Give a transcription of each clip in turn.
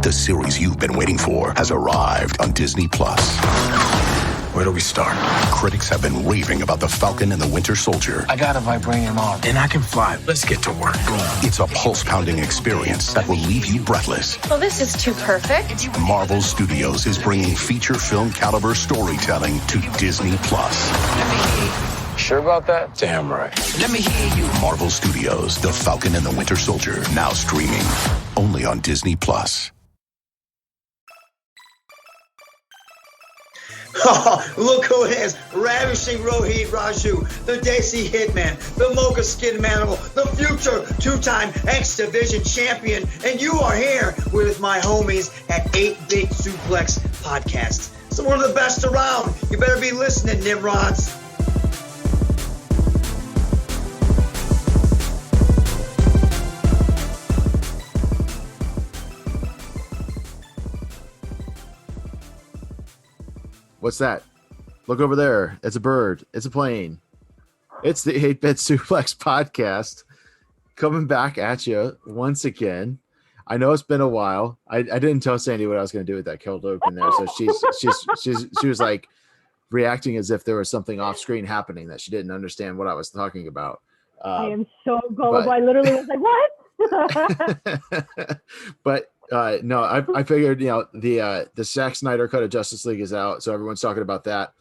The series you've been waiting for has arrived on Disney Plus. Where do we start? Critics have been raving about the Falcon and the Winter Soldier. I got a vibranium arm, and I can fly. Let's get to work. It's a pulse-pounding experience that will leave you breathless. Well, this is too perfect. Marvel Studios is bringing feature film caliber storytelling to Disney Plus. Sure about that? Damn right. Let me hear you. Marvel Studios, The Falcon and the Winter Soldier, now streaming only on Disney Plus. Oh, look who it is. Ravishing Rohit Raju, the Desi Hitman, the Mocha Skin Manimal, the future two-time X Division champion. And you are here with my homies at 8-Bit Suplex Podcast. So one of the best around. You better be listening, Nimrods. What's that? Look over there. It's a bird. It's a plane. It's the 8-Bit Suplex Podcast coming back at you once again. I know it's been a while. I didn't tell Sandy what I was going to do with that cold open there, so she was like reacting as if there was something off screen happening that she didn't understand what I was talking about. I am so gullible. I literally was like, "What?" But no, I figured, the Zack Snyder cut of Justice League is out, so everyone's talking about that.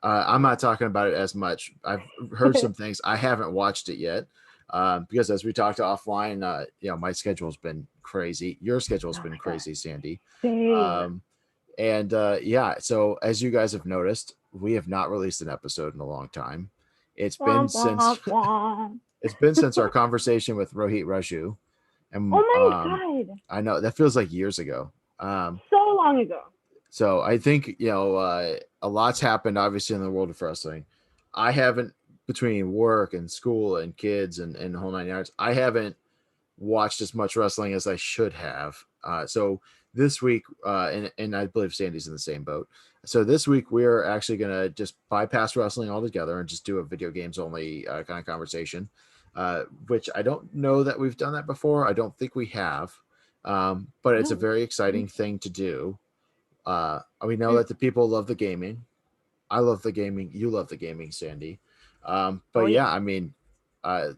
I'm not talking about it as much. I've heard some things. I haven't watched it yet because as we talked offline, my schedule's been crazy. Your schedule's been crazy, Sandy. So as you guys have noticed, we have not released an episode in a long time. It's been since our conversation with Rohit Raju. And, oh my God. I know that feels like years ago. So long ago. So I think, a lot's happened obviously in the world of wrestling. I haven't, between work and school and kids and the whole 9 yards, I haven't watched as much wrestling as I should have. So this week, and I believe Sandy's in the same boat. So this week we're actually going to just bypass wrestling altogether and just do a video games only kind of conversation. Which I don't know that we've done that before. I don't think we have, but it's a very exciting thing to do. We know that the people love the gaming. I love the gaming. You love the gaming, Sandy. I mean, I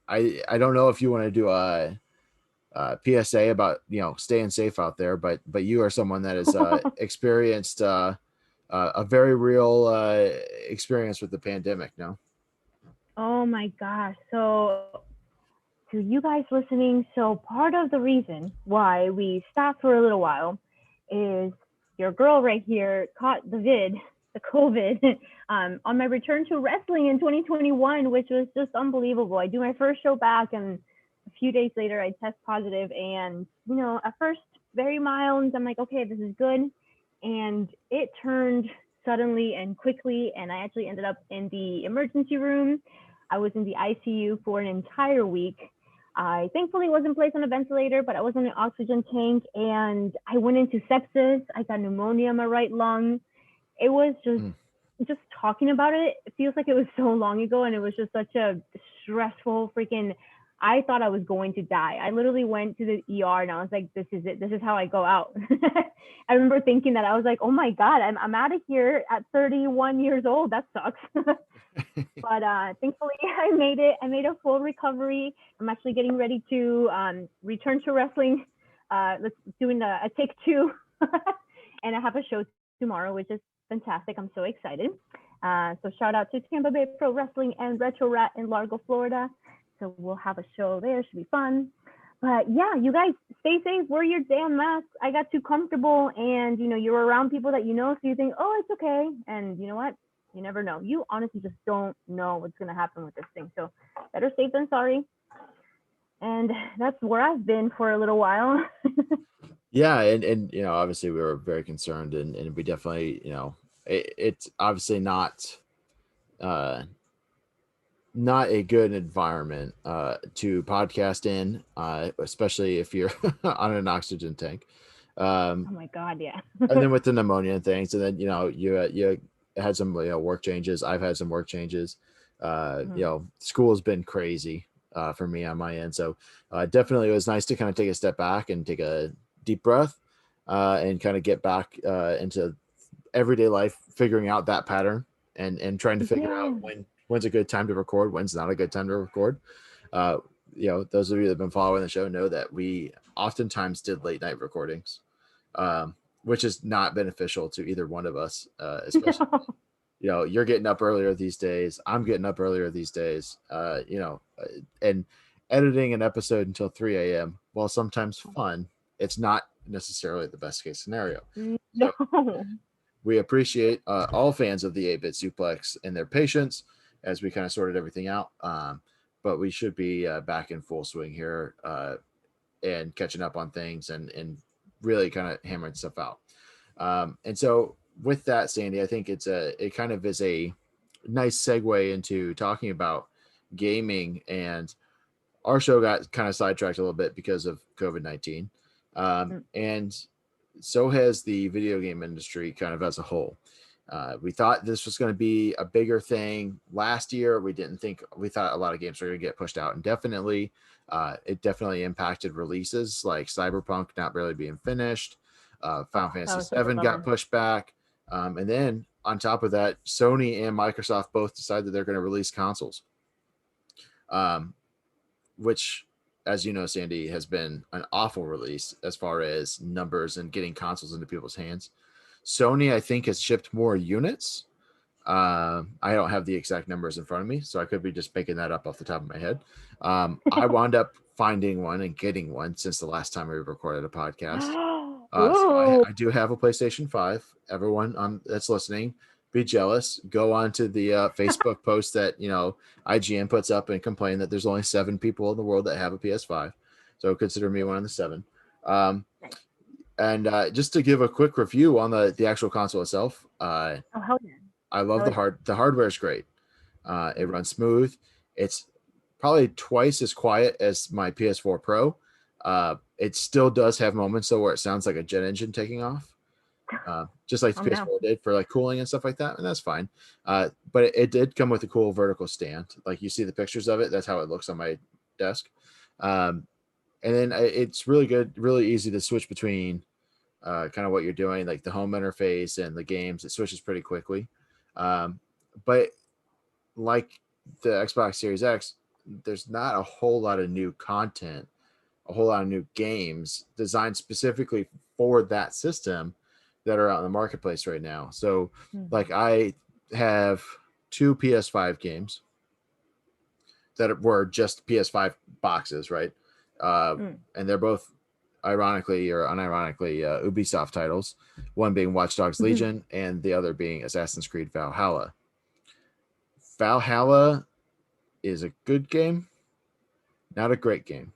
don't know if you want to do a PSA about, staying safe out there, but you are someone that has experienced a very real experience with the pandemic, no? Oh my gosh. So to you guys listening, so part of the reason why we stopped for a little while is your girl right here caught the COVID, on my return to wrestling in 2021, which was just unbelievable. I do my first show back and a few days later I test positive and, at first very mild. I'm like, okay, this is good. And it turned suddenly and quickly. And I actually ended up in the emergency room. I was in the ICU for an entire week. I thankfully wasn't placed on a ventilator, but I was on an oxygen tank and I went into sepsis. I got pneumonia in my right lung. It was just talking about it. It feels like it was so long ago and it was just such a stressful I thought I was going to die. I literally went to the ER and I was like, this is it. This is how I go out. I remember thinking that. I was like, oh my God, I'm out of here at 31 years old. That sucks. But thankfully I made it. I made a full recovery. I'm actually getting ready to return to wrestling. Doing a take 2. And I have a show tomorrow, which is fantastic. I'm so excited. So shout out to Tampa Bay Pro Wrestling and Retro Rat in Largo, Florida. So we'll have a show there. Should be fun. But yeah, you guys stay safe. Wear your damn masks. I got too comfortable and, you're around people that so you think, oh, it's okay. And you know what? You never know. You honestly just don't know what's going to happen with this thing. So better safe than sorry. And that's where I've been for a little while. Yeah. And obviously we were very concerned and we definitely, it's obviously not a good environment to podcast in, especially if you're on an oxygen tank. Oh my God, yeah. And then with the pneumonia and things, and then you had some work changes. I've had some work changes. School has been crazy for me on my end, so definitely it was nice to kind of take a step back and take a deep breath and kind of get back into everyday life, figuring out that pattern and trying to figure out when's a good time to record, when's not a good time to record. Those of you that have been following the show know that we oftentimes did late night recordings, which is not beneficial to either one of us, especially. You're getting up earlier these days. I'm getting up earlier these days. And editing an episode until 3 a.m., while sometimes fun, it's not necessarily the best case scenario. No. So we appreciate all fans of the 8-Bit Suplex and their patience as we kind of sorted everything out. But we should be back in full swing here and catching up on things and really kind of hammering stuff out. And so with that, Sandy, I think it kind of is a nice segue into talking about gaming, and our show got kind of sidetracked a little bit because of COVID-19. And so has the video game industry kind of as a whole. We thought this was going to be a bigger thing last year. We thought a lot of games were going to get pushed out indefinitely. It definitely impacted releases like Cyberpunk not really being finished. Final Fantasy VII got pushed back. And then on top of that, Sony and Microsoft both decided they're going to release consoles, which, as you know, Sandy, has been an awful release as far as numbers and getting consoles into people's hands. Sony, I think, has shipped more units. I don't have the exact numbers in front of me, so I could be just making that up off the top of my head. I wound up finding one and getting one since the last time we recorded a podcast. So I do have a PlayStation 5. Everyone that's listening, be jealous. Go on to the Facebook post that IGN puts up and complain that there's only 7 people in the world that have a PS5. So consider me one of the 7. And just to give a quick review on the actual console itself, I love the hardware is great. It runs smooth. It's probably twice as quiet as my PS4 Pro. It still does have moments though where it sounds like a jet engine taking off, just like the PS4 did for like cooling and stuff like that, and that's fine. But it did come with a cool vertical stand. Like you see the pictures of it, that's how it looks on my desk. And then it's really good, really easy to switch between kind of what you're doing, like the home interface and the games. It switches pretty quickly. But like the Xbox Series X, there's not a whole lot of new content, a whole lot of new games designed specifically for that system that are out in the marketplace right now. So like I have 2 PS5 games that were just PS5 boxes, right? And they're both ironically or unironically Ubisoft titles, one being Watch Dogs Legion and the other being Assassin's Creed Valhalla. Valhalla is a good game, not a great game.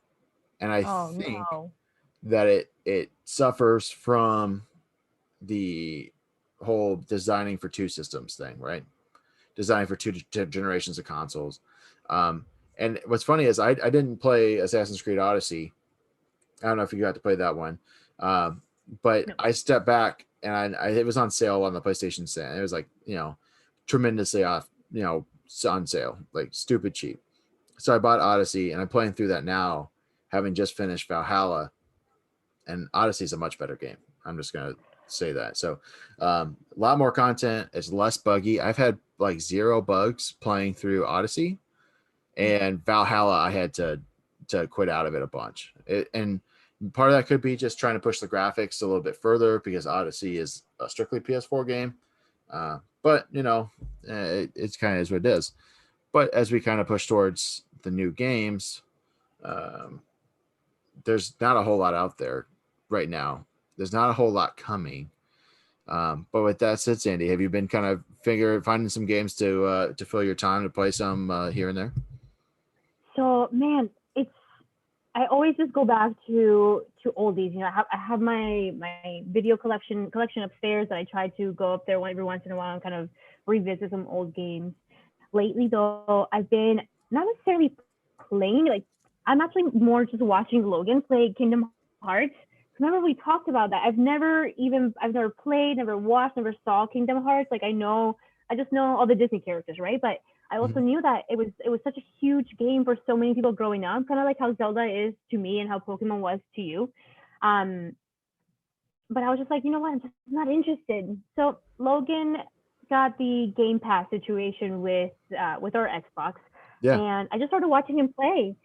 And I think that it suffers from the whole designing for 2 systems thing, right? Designing for 2 generations of consoles. And what's funny is I didn't play Assassin's Creed Odyssey. I don't know if you got to play that one. But no. I stepped back and it was on sale on the PlayStation stand. It was like, tremendously off, on sale, like stupid cheap. So I bought Odyssey and I'm playing through that now, having just finished Valhalla, and Odyssey is a much better game. I'm just going to say that. So a lot more content. It's less buggy. I've had like 0 bugs playing through Odyssey, and Valhalla, I had to quit out of it a bunch. And part of that could be just trying to push the graphics a little bit further because Odyssey is a strictly PS4 game. But it's kind of is what it is. But as we kind of push towards the new games, there's not a whole lot out there right now. There's not a whole lot coming. But with that said, Sandy, have you been kind of finding some games to fill your time to play some here and there? So, man, I always just go back to oldies. I have my video collection upstairs that I try to go up there every once in a while and kind of revisit some old games. Lately, though, I've been not necessarily playing. Like, I'm actually more just watching Logan play Kingdom Hearts. Remember we talked about that. I've never played, never watched, never saw Kingdom Hearts. Like I just know all the Disney characters, right? But I also knew that it was such a huge game for so many people growing up, kind of like how Zelda is to me and how Pokemon was to you. but I was just like, you know what, I'm just not interested. So Logan got the Game Pass situation with our Xbox, Yeah. and I just started watching him play.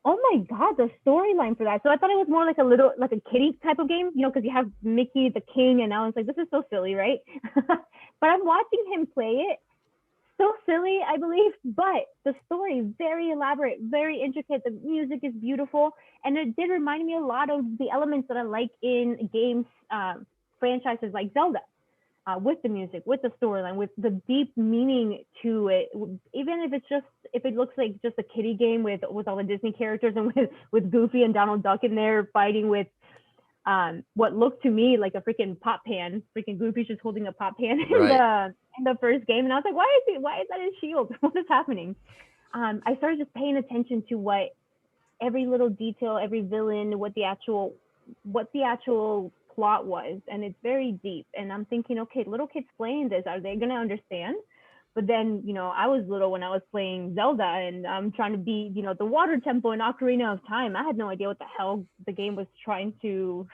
Oh my god, the storyline for that. So I thought it was more like a kiddie type of game, because you have Mickey the king, and now it's like, this is so silly, right? But I'm watching him play it. So silly, I believe, but the story very elaborate, very intricate. The music is beautiful, and it did remind me a lot of the elements that I like in games, franchises like Zelda, with the music, with the storyline, with the deep meaning to it. Even if it looks like just a kiddie game with all the Disney characters and with Goofy and Donald Duck in there fighting with what looked to me like a freaking pop pan. Freaking Goofy's just holding a pop pan in the first game, and I was like, why is that his shield? What is happening? I started just paying attention to what every little detail, every villain, what the actual plot was, and it's very deep. And I'm thinking, okay, little kids playing this, are they gonna understand? But then, I was little when I was playing Zelda, and I'm trying to be, the Water Temple in Ocarina of Time. I had no idea what the hell the game was trying to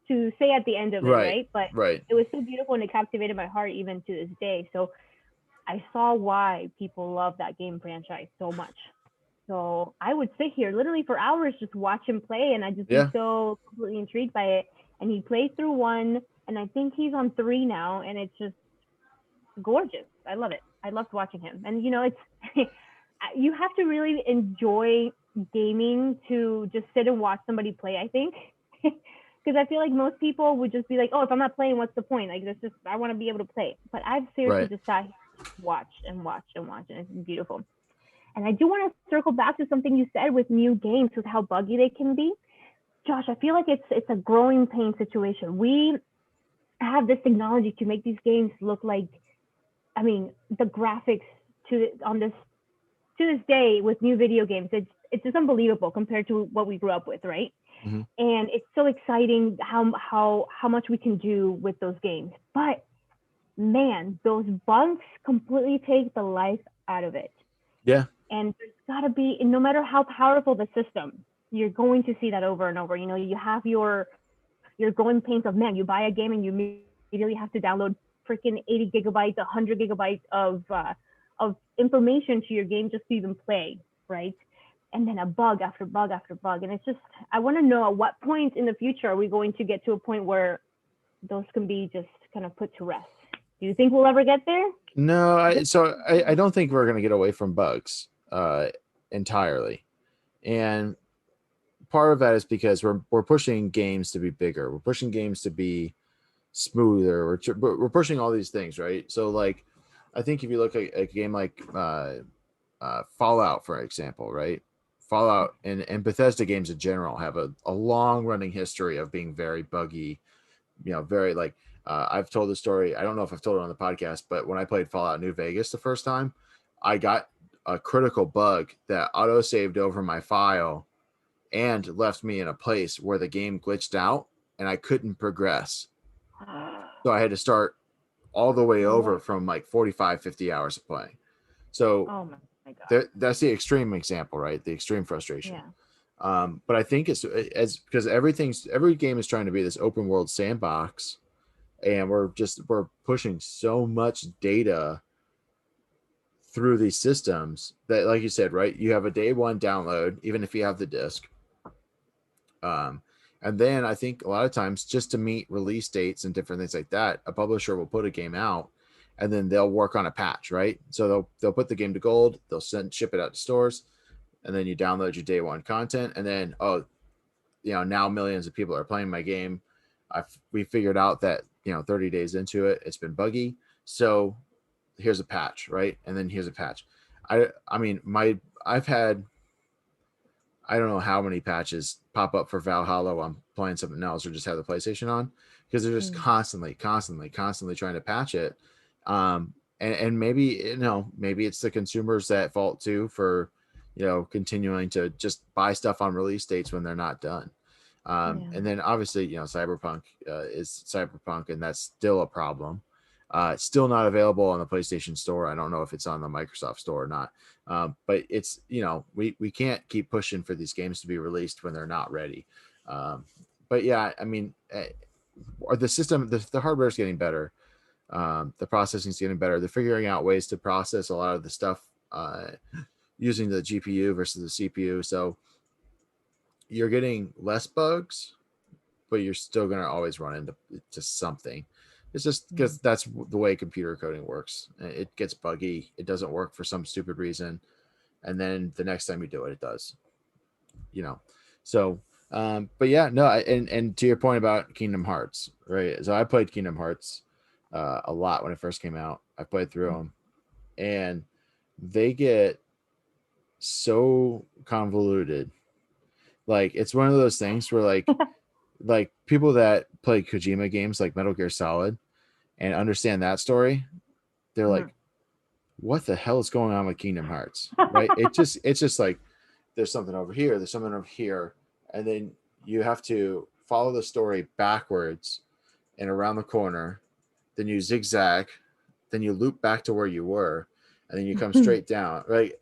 to say at the end of it, right? But it was so beautiful, and it captivated my heart even to this day. So I saw why people love that game franchise so much. So I would sit here literally for hours, just watch him play, and I'd just be so completely intrigued by it. And he played through 1, and I think he's on 3 now, and it's just gorgeous. I love it. I loved watching him. And it's you have to really enjoy gaming to just sit and watch somebody play, I think. Because I feel like most people would just be like, oh, if I'm not playing, what's the point? Like, this just, I want to be able to play. But I've seriously just sat here, watched and watched and watched, and it's beautiful. And I do want to circle back to something you said with new games, with how buggy they can be. Josh, I feel like it's a growing pain situation. We have this technology to make these games look like, the graphics to this day with new video games, it's just unbelievable compared to what we grew up with, right? Mm-hmm. And it's so exciting how much we can do with those games. But man, those bugs completely take the life out of it. Yeah. And there's got to be, no matter how powerful the system, you're going to see that over and over. You have your growing pains of, man, you buy a game and you immediately have to download freaking 80 gigabytes, 100 gigabytes of information to your game just to even play, right? And then a bug after bug after bug. And it's just, I want to know, at what point in the future are we going to get to a point where those can be just kind of put to rest? Do you think we'll ever get there? No, I don't think we're going to get away from bugs entirely. And part of that is because we're pushing games to be bigger. We're pushing games to be smoother. We're pushing all these things, right? So like, I think if you look at a game like Fallout, for example, right? Fallout and Bethesda games in general have a long running history of being very buggy, very like, I've told the story. I don't know if I've told it on the podcast, but when I played Fallout New Vegas the first time, I got a critical bug that auto saved over my file and left me in a place where the game glitched out and I couldn't progress. So I had to start all the way over from like 45, 50 hours of playing. So oh my God. That's the extreme example, right? The extreme frustration. Yeah. But I think it's because every game is trying to be this open world sandbox, and we're pushing so much data through these systems that, like you said, right, you have a day one download, even if you have the disc. And then I think a lot of times, just to meet release dates and different things like that, a publisher will put a game out and then they'll work on a patch, right? So they'll put the game to gold, they'll ship it out to stores, and then you download your day one content, and then now millions of people are playing my game. We figured out that 30 days into it, it's been buggy. So here's a patch, right? And then here's a patch. I've had, I don't know how many patches pop up for Valhalla while I'm playing something else or just have the PlayStation on, because they're just constantly trying to patch it. And maybe, maybe it's the consumers at fault too for, continuing to just buy stuff on release dates when they're not done. And then obviously, Cyberpunk is Cyberpunk, and that's still a problem. It's still not available on the PlayStation Store. I don't know if it's on the Microsoft Store or not. But it's, we can't keep pushing for these games to be released when they're not ready. But yeah, or the system, the hardware is getting better. The processing is getting better. They're figuring out ways to process a lot of the stuff using the GPU versus the CPU. So you're getting less bugs, but you're still going to always run into something. It's just because that's the way computer coding works. It gets buggy. It doesn't work for some stupid reason. And then the next time you do it, it does, So, but yeah, no. And to your point about Kingdom Hearts, right? So I played Kingdom Hearts a lot when it first came out. I played through them, and they get so convoluted. Like, it's one of those things where like people that play Kojima games like Metal Gear Solid and understand that story, they're like, what the hell is going on with Kingdom Hearts? Right? It's just like there's something over here, there's something over here, and then you have to follow the story backwards and around the corner, then you zigzag, then you loop back to where you were, and then you come straight down, right,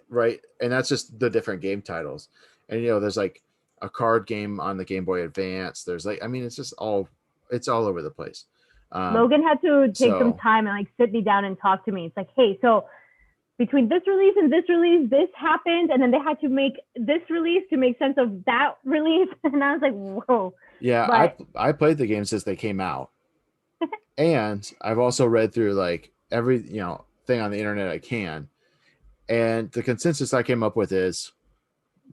and that's just the different game titles. And there's like a card game on the Game Boy Advance. There's it's all over the place. Logan had to take some time and sit me down and talk to me. It's like, hey, so between this release and this release, this happened, and then they had to make this release to make sense of that release. And I was like, whoa. Yeah, but I played the games as they came out. And I've also read through every thing on the internet I can. And the consensus I came up with is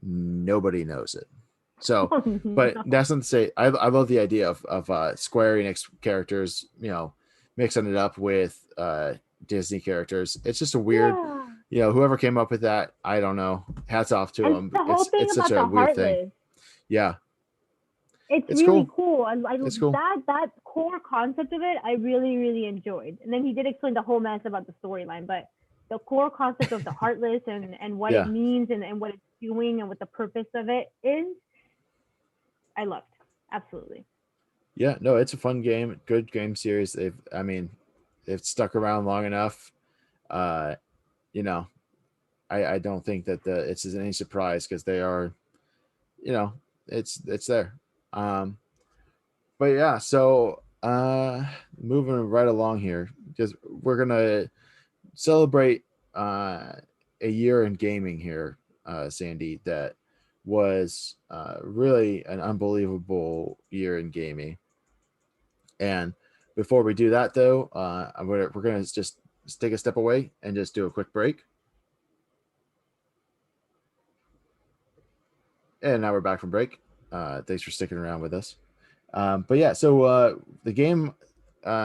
nobody knows it. So, but that's not to say I love the idea of Square Enix characters, mixing it up with Disney characters. It's just a weird, whoever came up with that, I don't know. Hats off to them. It's such a weird thing. Yeah. It's really cool. It's cool. That core concept of it, I really, really enjoyed. And then he did explain the whole mess about the storyline, but the core concept of the Heartless and what it means and what it's doing and what the purpose of it is, I loved. Absolutely. Yeah, no, it's a fun game. Good game series. They've stuck around long enough. I don't think that it's any surprise because they are, it's there. But yeah, so moving right along here, because we're gonna celebrate a year in gaming here, Sandy, that was really an unbelievable year in gaming. And before we do that, though, we're gonna just take a step away and just do a quick break. And now we're back from break. Thanks for sticking around with us. But yeah, so the game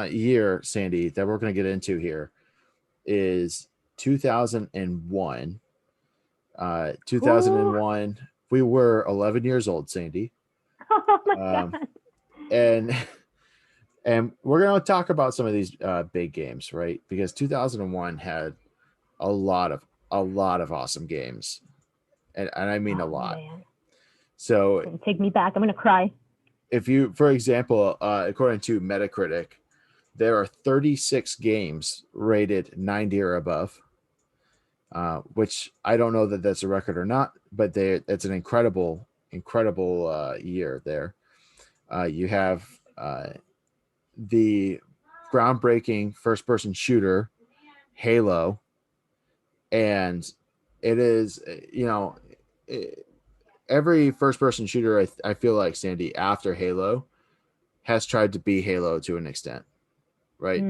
year, Sandy, that we're going to get into here is 2001. 2001. Ooh. We were 11 years old, Sandy. Oh my God. And we're going to talk about some of these big games, right? Because 2001 had a lot of awesome games, and I mean a lot. Man. So take me back. I'm going to cry. If you, for example, according to Metacritic, there are 36 games rated 90 or above, which I don't know that that's a record or not, but it's an incredible year there. You have the groundbreaking first-person shooter, Halo, and it is, every first-person shooter, I feel like, Sandy, after Halo has tried to be Halo to an extent, right?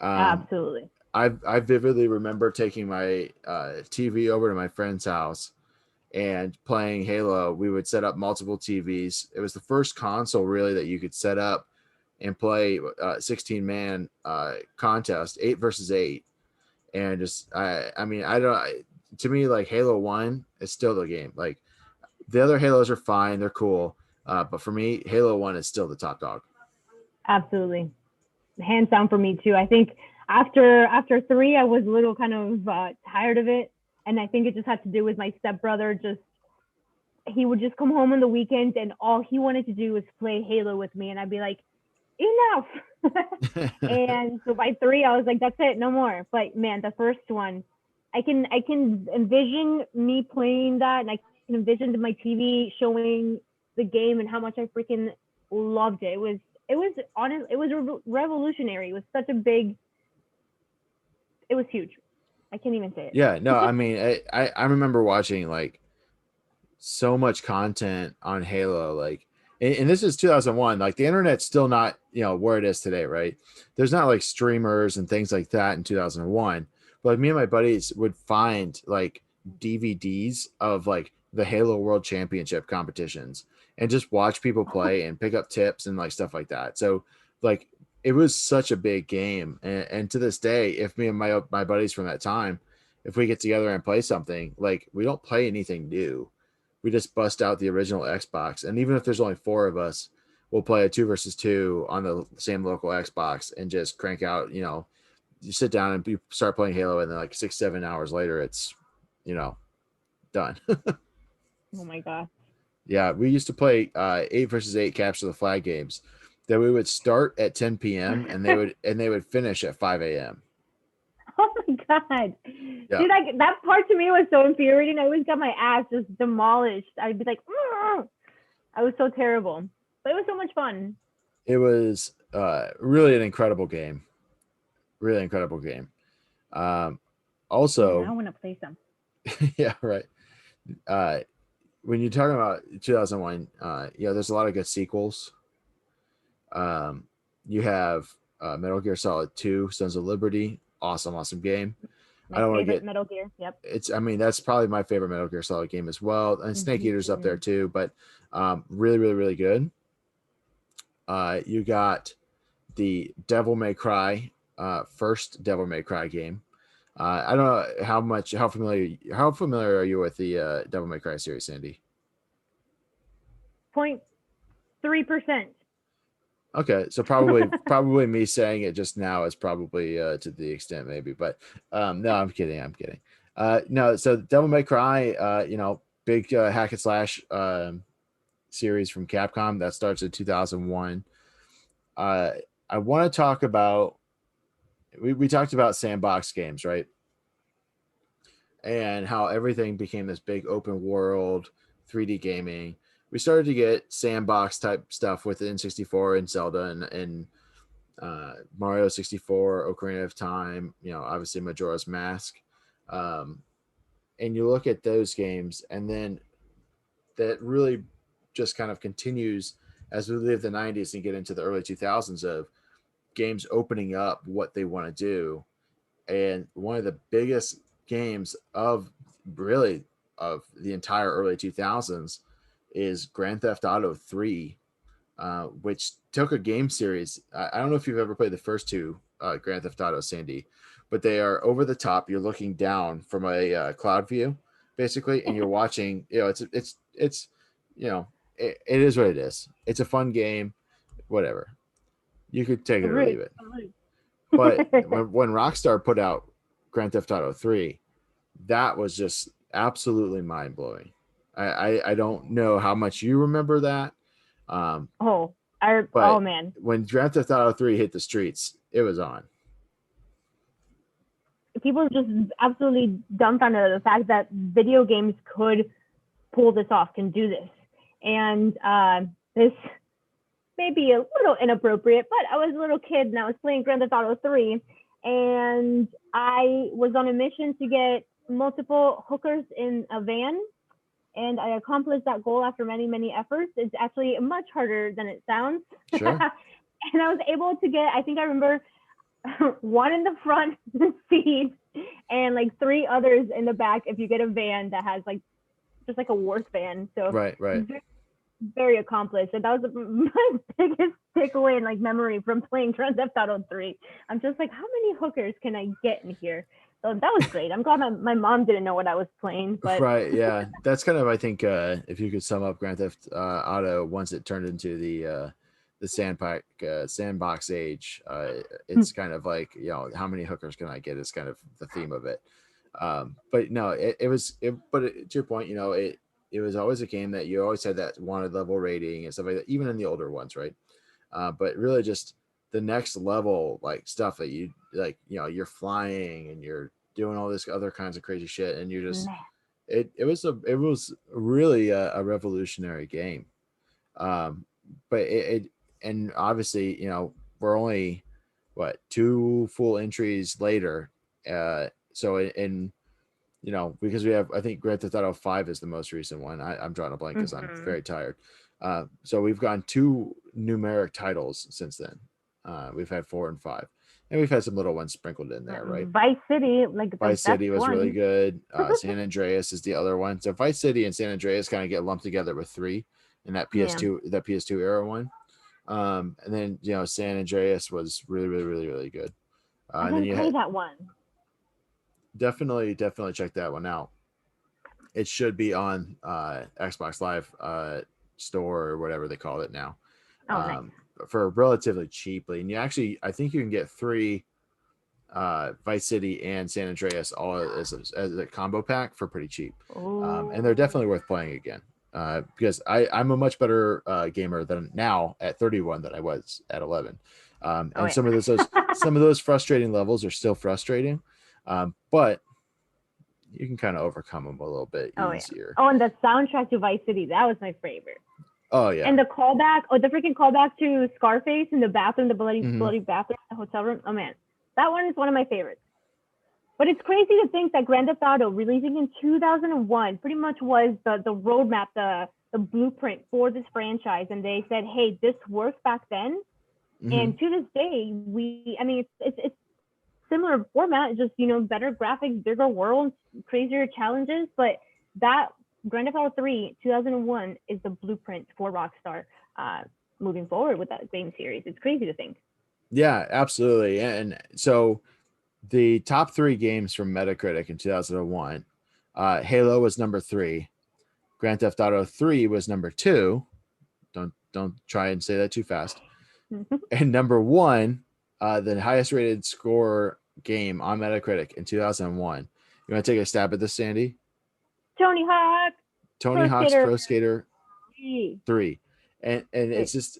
Absolutely. I vividly remember taking my TV over to my friend's house and playing Halo. We would set up multiple TVs. It was the first console really that you could set up and play 16-man contest, 8 versus 8, and just to me, like, Halo 1 is still the game. Like, the other Halos are fine, they're cool, but for me, Halo 1 is still the top dog. Absolutely, hands down for me too. I think after 3, I was a little kind of tired of it, and I think it just had to do with my stepbrother. He would just come home on the weekends, and all he wanted to do was play Halo with me, and I'd be like, enough. And so by 3, I was like, that's it, no more. But man, the first one, I can envision me playing that, and I can envision my TV showing the game and how much I freaking loved it. It was it was honest. It was revolutionary. It was such a big. It was huge. I can't even say it. Yeah, no, I mean, I remember watching like so much content on Halo, like, and this is 2001. Like the internet's still not, where it is today, right? There's not like streamers and things like that in 2001. But like, me and my buddies would find like DVDs of like the Halo World Championship competitions and just watch people play and pick up tips and like stuff like that. So like it was such a big game, and to this day, if me and my buddies from that time, if we get together and play something, like we don't play anything new, we just bust out the original Xbox. And even if there's only 4 of us, we'll play a 2 versus 2 on the same local Xbox and just crank out, you sit down and you start playing Halo, and then like 6-7 hours later, it's, done. Oh my god. Yeah, we used to play 8 versus 8 capture the flag games that we would start at 10 p.m. and they would finish at 5 a.m. Oh my god. Yeah. Dude, like that part to me was so infuriating. I always got my ass just demolished. I'd be like, "Argh!" I was so terrible. But it was so much fun. It was really an incredible game. Really incredible game. Also, I want to play some. yeah, right. When you're talking about 2001, there's a lot of good sequels. You have Metal Gear Solid 2, Sons of Liberty. Awesome game. My I don't want to favorite get Metal Gear. Yep. that's probably my favorite Metal Gear Solid game as well. And Snake Eater's up there too, but really, really, really good. You got the Devil May Cry, first Devil May Cry game. I don't know how familiar are you with the Devil May Cry series, Sandy? 0.3%. Okay, so probably me saying it just now is probably to the extent maybe, but no, I'm kidding. No, so Devil May Cry, big hack and slash series from Capcom that starts in 2001. I want to talk about we talked about sandbox games, right? And how everything became this big open world 3D gaming. We started to get sandbox type stuff with N64 and Zelda and Mario 64, Ocarina of Time, obviously Majora's Mask. And you look at those games, and then that really just kind of continues as we live the 90s and get into the early 2000s of games opening up what they want to do. And one of the biggest games of the entire early 2000s is Grand Theft Auto 3, which took a game series. I don't know if you've ever played the first 2 Grand Theft Auto, Sandy, but they are over the top. You're looking down from a cloud view, basically, and you're watching. It is what it is. It's a fun game, whatever. You could take it or leave it. But when Rockstar put out Grand Theft Auto 3, that was just absolutely mind blowing. I don't know how much you remember that. Man. When Grand Theft Auto 3 hit the streets, it was on. People just absolutely dumbfounded at the fact that video games could pull this off, can do this. And this may be a little inappropriate, but I was a little kid and I was playing Grand Theft Auto 3, and I was on a mission to get multiple hookers in a van. And I accomplished that goal after many, many efforts. It's actually much harder than it sounds. Sure. And I was able to get, I think I remember one in the front seat and like 3 others in the back if you get a van that has like just like a work van. So right. Very accomplished. And that was my biggest takeaway and like memory from playing Grand Theft Auto 3. I'm just like, how many hookers can I get in here? So that was great. I'm glad my mom didn't know what I was playing. But right, yeah, that's kind of, I think, if you could sum up Grand Theft Auto once it turned into the sandbox age, it's kind of like, how many hookers can I get is kind of the theme of it. But no, but to your point, it was always a game that you always had that wanted level rating and stuff like that, even in the older ones, right? But really just the next level, like stuff that you like, you're flying and you're doing all this other kinds of crazy shit, and you're just it was really a revolutionary game. But and obviously, we're only what 2 full entries later. So in because we have, I think Grand Theft Auto 5 is the most recent one. I'm drawing a blank because I'm very tired. So we've gotten 2 numeric titles since then. We've had 4 and 5, and we've had some little ones sprinkled in there, right? Vice City, Vice City was one. really good. San Andreas is the other one. So Vice City and San Andreas kind of get lumped together with 3 in that PS2 era one. And then San Andreas was really, really, really, really good. I didn't play that one. Definitely check that one out. It should be on Xbox Live store or whatever they call it now. Nice. For relatively cheaply. And I think you can get 3 Vice City and San Andreas all as a combo pack for pretty cheap. And they're definitely worth playing again. Because I'm a much better gamer than now at 31 than I was at 11. Some of those frustrating levels are still frustrating. But you can kind of overcome them a little bit easier. And the soundtrack to Vice City, that was my favorite. Oh yeah. And the freaking callback to Scarface in the bathroom, the bloody bathroom, the hotel room. Oh man, that one is one of my favorites. But it's crazy to think that Grand Theft Auto, releasing in 2001, pretty much was the roadmap, the blueprint for this franchise. And they said, hey, this worked back then. And to this day, it's similar format, just, better graphics, bigger world, crazier challenges. But that Grand Theft Auto 3, 2001 is the blueprint for Rockstar moving forward with that game series. It's crazy to think. Yeah, absolutely. And so the top 3 games from Metacritic in 2001, Halo was number 3, Grand Theft Auto 3 was number 2. Don't try and say that too fast. And number 1, the highest rated score game on Metacritic in 2001. You want to take a stab at this, Sandy? Tony Hawk's Pro Skater 3. And it's just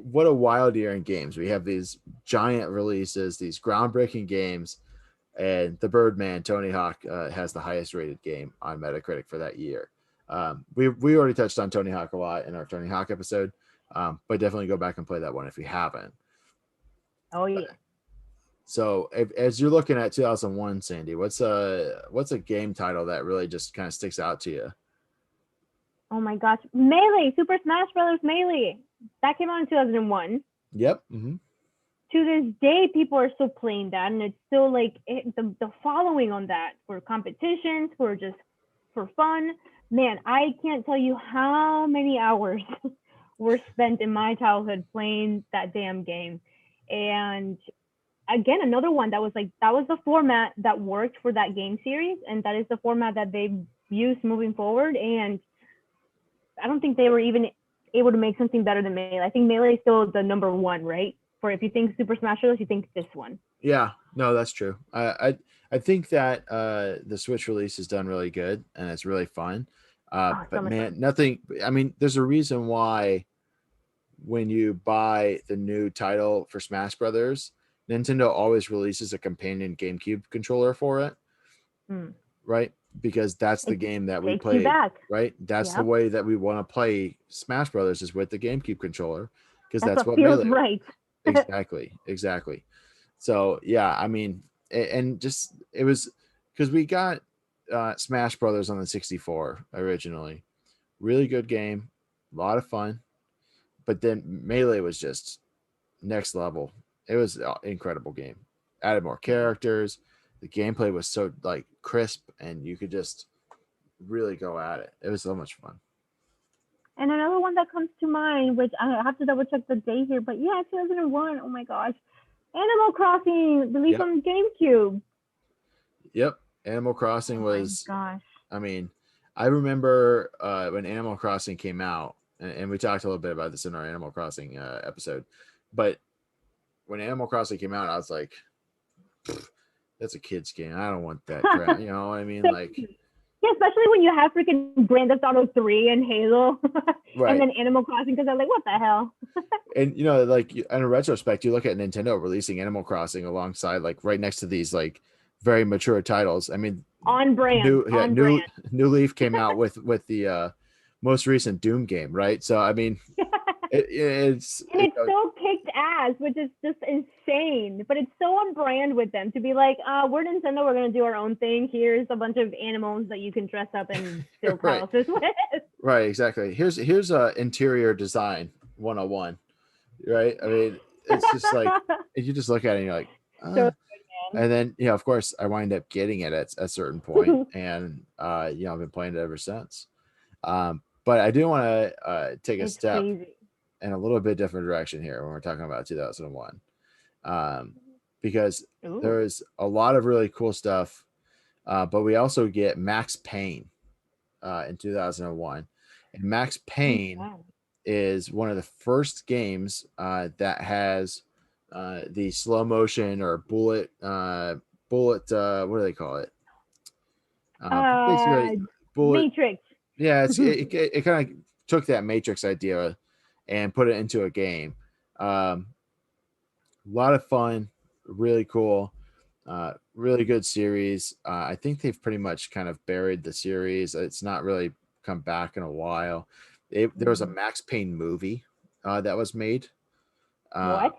what a wild year in games. We have these giant releases, these groundbreaking games, and the Birdman, Tony Hawk, has the highest rated game on Metacritic for that year. We already touched on Tony Hawk a lot in our Tony Hawk episode, but definitely go back and play that one if you haven't. Oh yeah. So as you're looking at 2001, Sandy, what's a game title that really just kind of sticks out to you? Oh my gosh, Melee, Super Smash Brothers Melee. That came out in 2001. Yep. Mm-hmm. To this day, people are still playing that, and it's still the following on that for competitions, for fun. Man, I can't tell you how many hours were spent in my childhood playing that damn game. And again, another one that was the format that worked for that game series, and that is the format that they've used moving forward. And I don't think they were even able to make something better than Melee. I think Melee is still the number 1, right? For if you think Super Smash Bros., you think this one. Yeah, no, that's true. I think that the Switch release is done really good and it's really fun. But man, nothing. I mean, there's a reason why when you buy the new title for Smash Brothers, Nintendo always releases a companion GameCube controller for it, right? Because that's the game that we play, right? That's the way that we want to play Smash Brothers is with the GameCube controller, because that's what feels right. Exactly. So yeah, I mean, and just it was because we got Smash Brothers on the 64 originally, really good game, a lot of fun, but then Melee was just next level. It was an incredible game. Added more characters. The gameplay was so crisp, and you could just really go at it. It was so much fun. And another one that comes to mind, which I have to double check the date here, but yeah, 2001. Oh my gosh, Animal Crossing released on GameCube. Yep, Animal Crossing was. Oh my gosh. I mean, I remember when Animal Crossing came out, and we talked a little bit about this in our Animal Crossing episode, but when Animal Crossing came out, I was like, that's a kid's game. I don't want that crap. You know what I mean? Yeah, especially when you have freaking Grand Theft Auto 3 and Halo, right. And then Animal Crossing, because I'm like, what the hell? And in a retrospect, you look at Nintendo releasing Animal Crossing alongside, right next to these very mature titles. I mean, on brand. New Leaf came out with the most recent Doom game, right? So I mean, It's And it's so kicked ass, which is just insane. But it's so on brand with them to be like, we're Nintendo, we're gonna do our own thing. Here's a bunch of animals that you can dress up and build Right. houses with. right, exactly. Here's interior design 101. Right? I mean, it's just like if you just look at it and you're like, So and then of course I wind up getting it at a certain point, and I've been playing it ever since. But I do want to take a it's step crazy. in a little bit different direction here when we're talking about 2001, because Ooh. there's a lot of really cool stuff, but we also get Max Payne in 2001, and Max Payne Wow. is one of the first games that has the slow motion or bullet what do they call it? Basically bullet. Matrix. Yeah, it kind of took that Matrix idea and put it into a game. A lot of fun, really cool, really good series. I think they've pretty much kind of buried the series. It's not really come back in a while. There was a Max Payne movie that was made. What?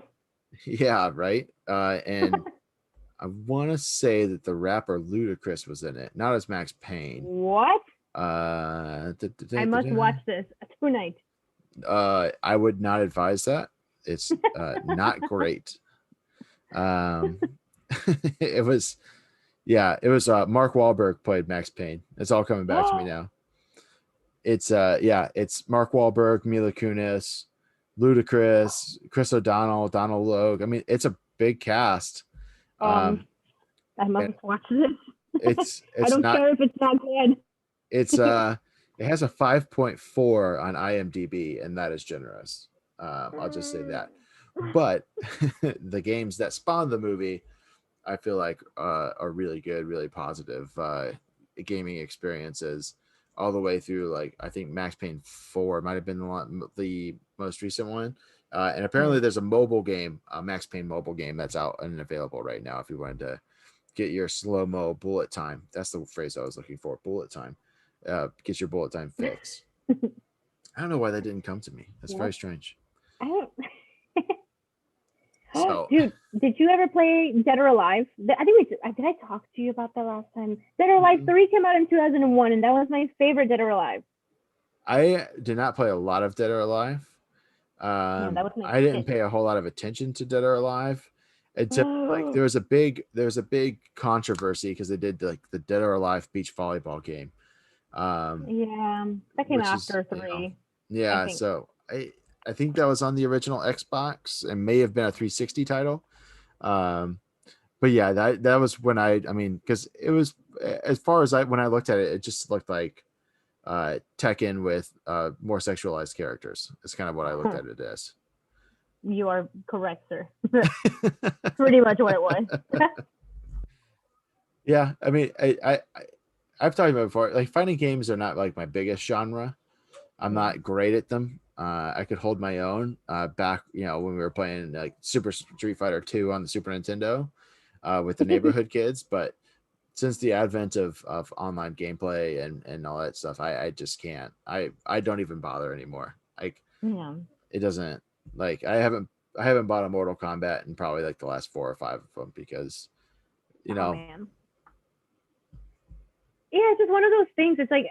Yeah, right. And I want to say that the rapper Ludacris was in it, not as Max Payne. What? I I must watch this tonight. I would not advise that. It's not great. It was Mark Wahlberg played Max Payne. It's all coming back to me now. It's Mark Wahlberg, Mila Kunis, Ludacris, Chris O'Donnell, Donald Logue. I mean, it's a big cast. I must watch this. It's I don't not, care if it's not good. It's it has a 5.4 on IMDb, and that is generous. I'll just say that. But the games that spawned the movie, I feel like are really good, really positive gaming experiences all the way through. Like I think Max Payne 4 might have been the most recent one. And apparently there's a mobile game, a Max Payne mobile game that's out and available right now if you wanted to get your slow-mo bullet time. That's the phrase I was looking for, bullet time. Get your bullet time fix. I don't know why that didn't come to me. That's very strange. I don't. So, Dude, did you ever play Dead or Alive? I think did I talk to you about that last time? Dead or Alive 3 came out in 2001, and that was my favorite Dead or Alive. I did not play a lot of Dead or Alive. That was my I didn't shit. pay a whole lot of attention to Dead or Alive until like there was a big controversy because they did like the Dead or Alive beach volleyball game. Yeah, that came after 3. Yeah, so I think that was on the original Xbox and may have been a 360 title. But yeah, that was when I mean, because it was as far as when I looked at it, it just looked like Tekken with more sexualized characters. It's kind of what I looked at it as. You are correct, sir. Pretty much what it was. Yeah, I mean, I've talked about it before. Like fighting games are not like my biggest genre. I'm not great at them. I could hold my own back, when we were playing like Super Street Fighter 2 on the Super Nintendo with the neighborhood kids. But since the advent of online gameplay and all that stuff, I just can't. I don't even bother anymore. Like it doesn't like I haven't bought a Mortal Kombat in probably like the last 4 or 5 of them because Man. Yeah, it's just one of those things. It's like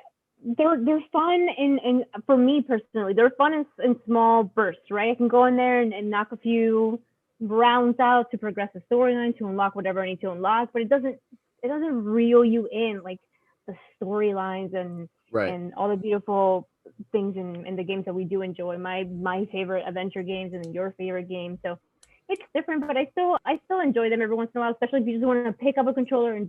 they're fun and for me personally, they're fun in small bursts, right? I can go in there and knock a few rounds out to progress the storyline, to unlock whatever I need to unlock, but it doesn't reel you in like the storylines and all the beautiful things in the games that we do enjoy. My favorite adventure games and your favorite games. So it's different, but I still enjoy them every once in a while, especially if you just want to pick up a controller and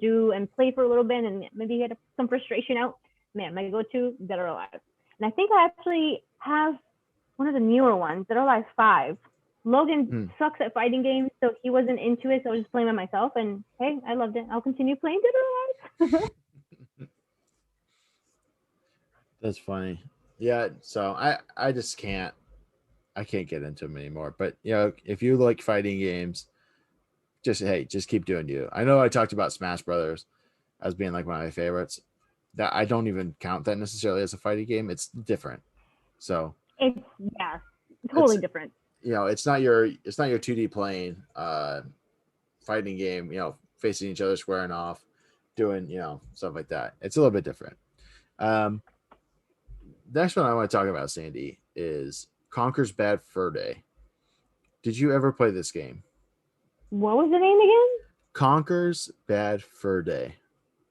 play for a little bit and maybe get some frustration out. Man, my go-to, Dead or Alive. And I think I actually have one of the newer ones, Dead or Alive 5. Logan sucks at fighting games, so he wasn't into it, so I was just playing by myself, and hey, I loved it. I'll continue playing Dead or Alive. That's funny. Yeah, so I just can't get into them anymore. But if you like fighting games, just keep doing you. I know I talked about Smash Brothers as being like one of my favorites. That I don't even count that necessarily as a fighting game. It's different. So It's totally different. It's not your 2D plane fighting game, facing each other, squaring off, doing, stuff like that. It's a little bit different. Next one I want to talk about, Sandy, is Conker's Bad Fur Day. Did you ever play this game? What was the name again? Conker's Bad Fur Day.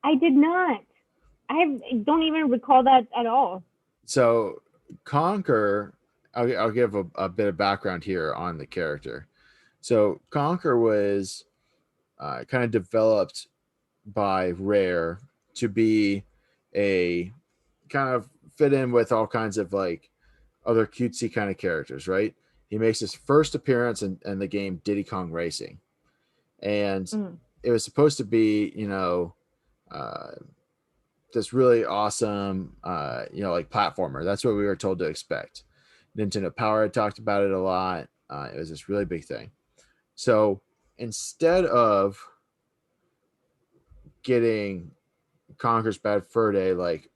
I did not. I don't even recall that at all. So Conker, I'll give a bit of background here on the character. So Conker was kind of developed by Rare to be a kind of fit in with all kinds of like other cutesy kind of characters, right? He makes his first appearance in the game Diddy Kong Racing. And it was supposed to be, this really awesome, like platformer. That's what we were told to expect. Nintendo Power had talked about it a lot. It was this really big thing. So instead of getting Conker's Bad Fur Day, like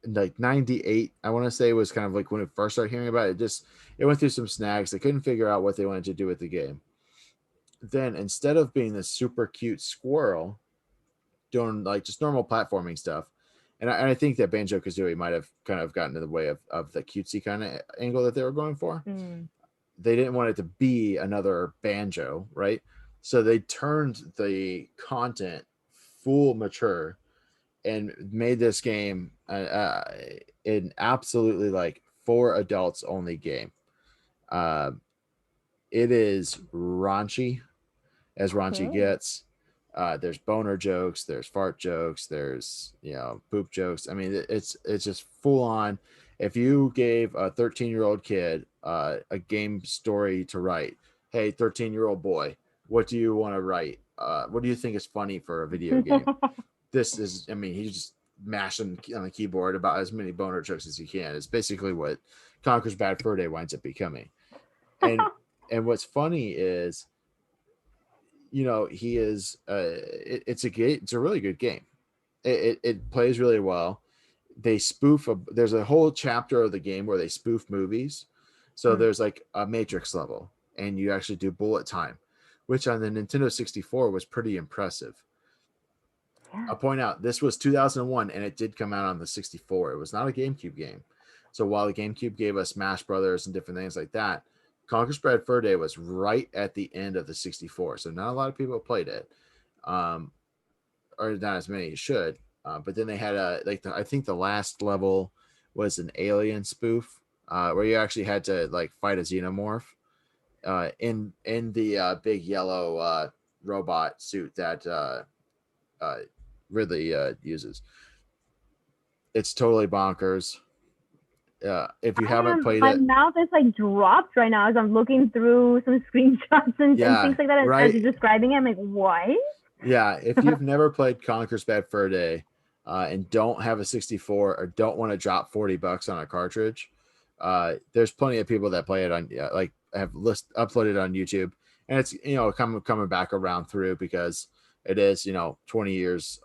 98, I want to say, was kind of like when we first started hearing about it. It went through some snags. They couldn't figure out what they wanted to do with the game. Then instead of being this super cute squirrel doing like just normal platforming stuff, and I think that Banjo-Kazooie might have kind of gotten in the way of the cutesy kind of angle that they were going for. They didn't want it to be another Banjo, right? So they turned the content full mature and made this game an absolutely like for adults only game. It is raunchy as raunchy gets. There's boner jokes, there's fart jokes, there's poop jokes. I mean, it's just full on. If you gave a 13-year-old kid a game story to write, hey, 13-year-old boy, what do you want to write? What do you think is funny for a video game? This is, I mean, he's just mashing on the keyboard about as many boner jokes as he can. It's basically what Conker's Bad Fur Day winds up becoming. And what's funny is, he is it's a really good game. It plays really well. They spoof there's a whole chapter of the game where they spoof movies. So there's like a Matrix level, and you actually do bullet time, which on the Nintendo 64 was pretty impressive. I'll point out this was 2001, and it did come out on the 64. It was not a GameCube game. So while the GameCube gave us Smash Brothers and different things like that, Conker's Bad Fur Day was right at the end of the 64. So not a lot of people played it, or not as many as should. But then they had I think the last level was an alien spoof where you actually had to like fight a xenomorph in the big yellow robot suit that Ridley uses. It's totally bonkers. If you haven't played my it, mouth is like dropped right now as I'm looking through some screenshots and things like that. And right. as you're describing it, I'm like, what? Yeah, if you've never played Conker's Bad Fur Day and don't have a 64 or don't want to drop $40 on a cartridge, there's plenty of people that play it on have uploaded on YouTube, and it's coming back around through because it is 20 years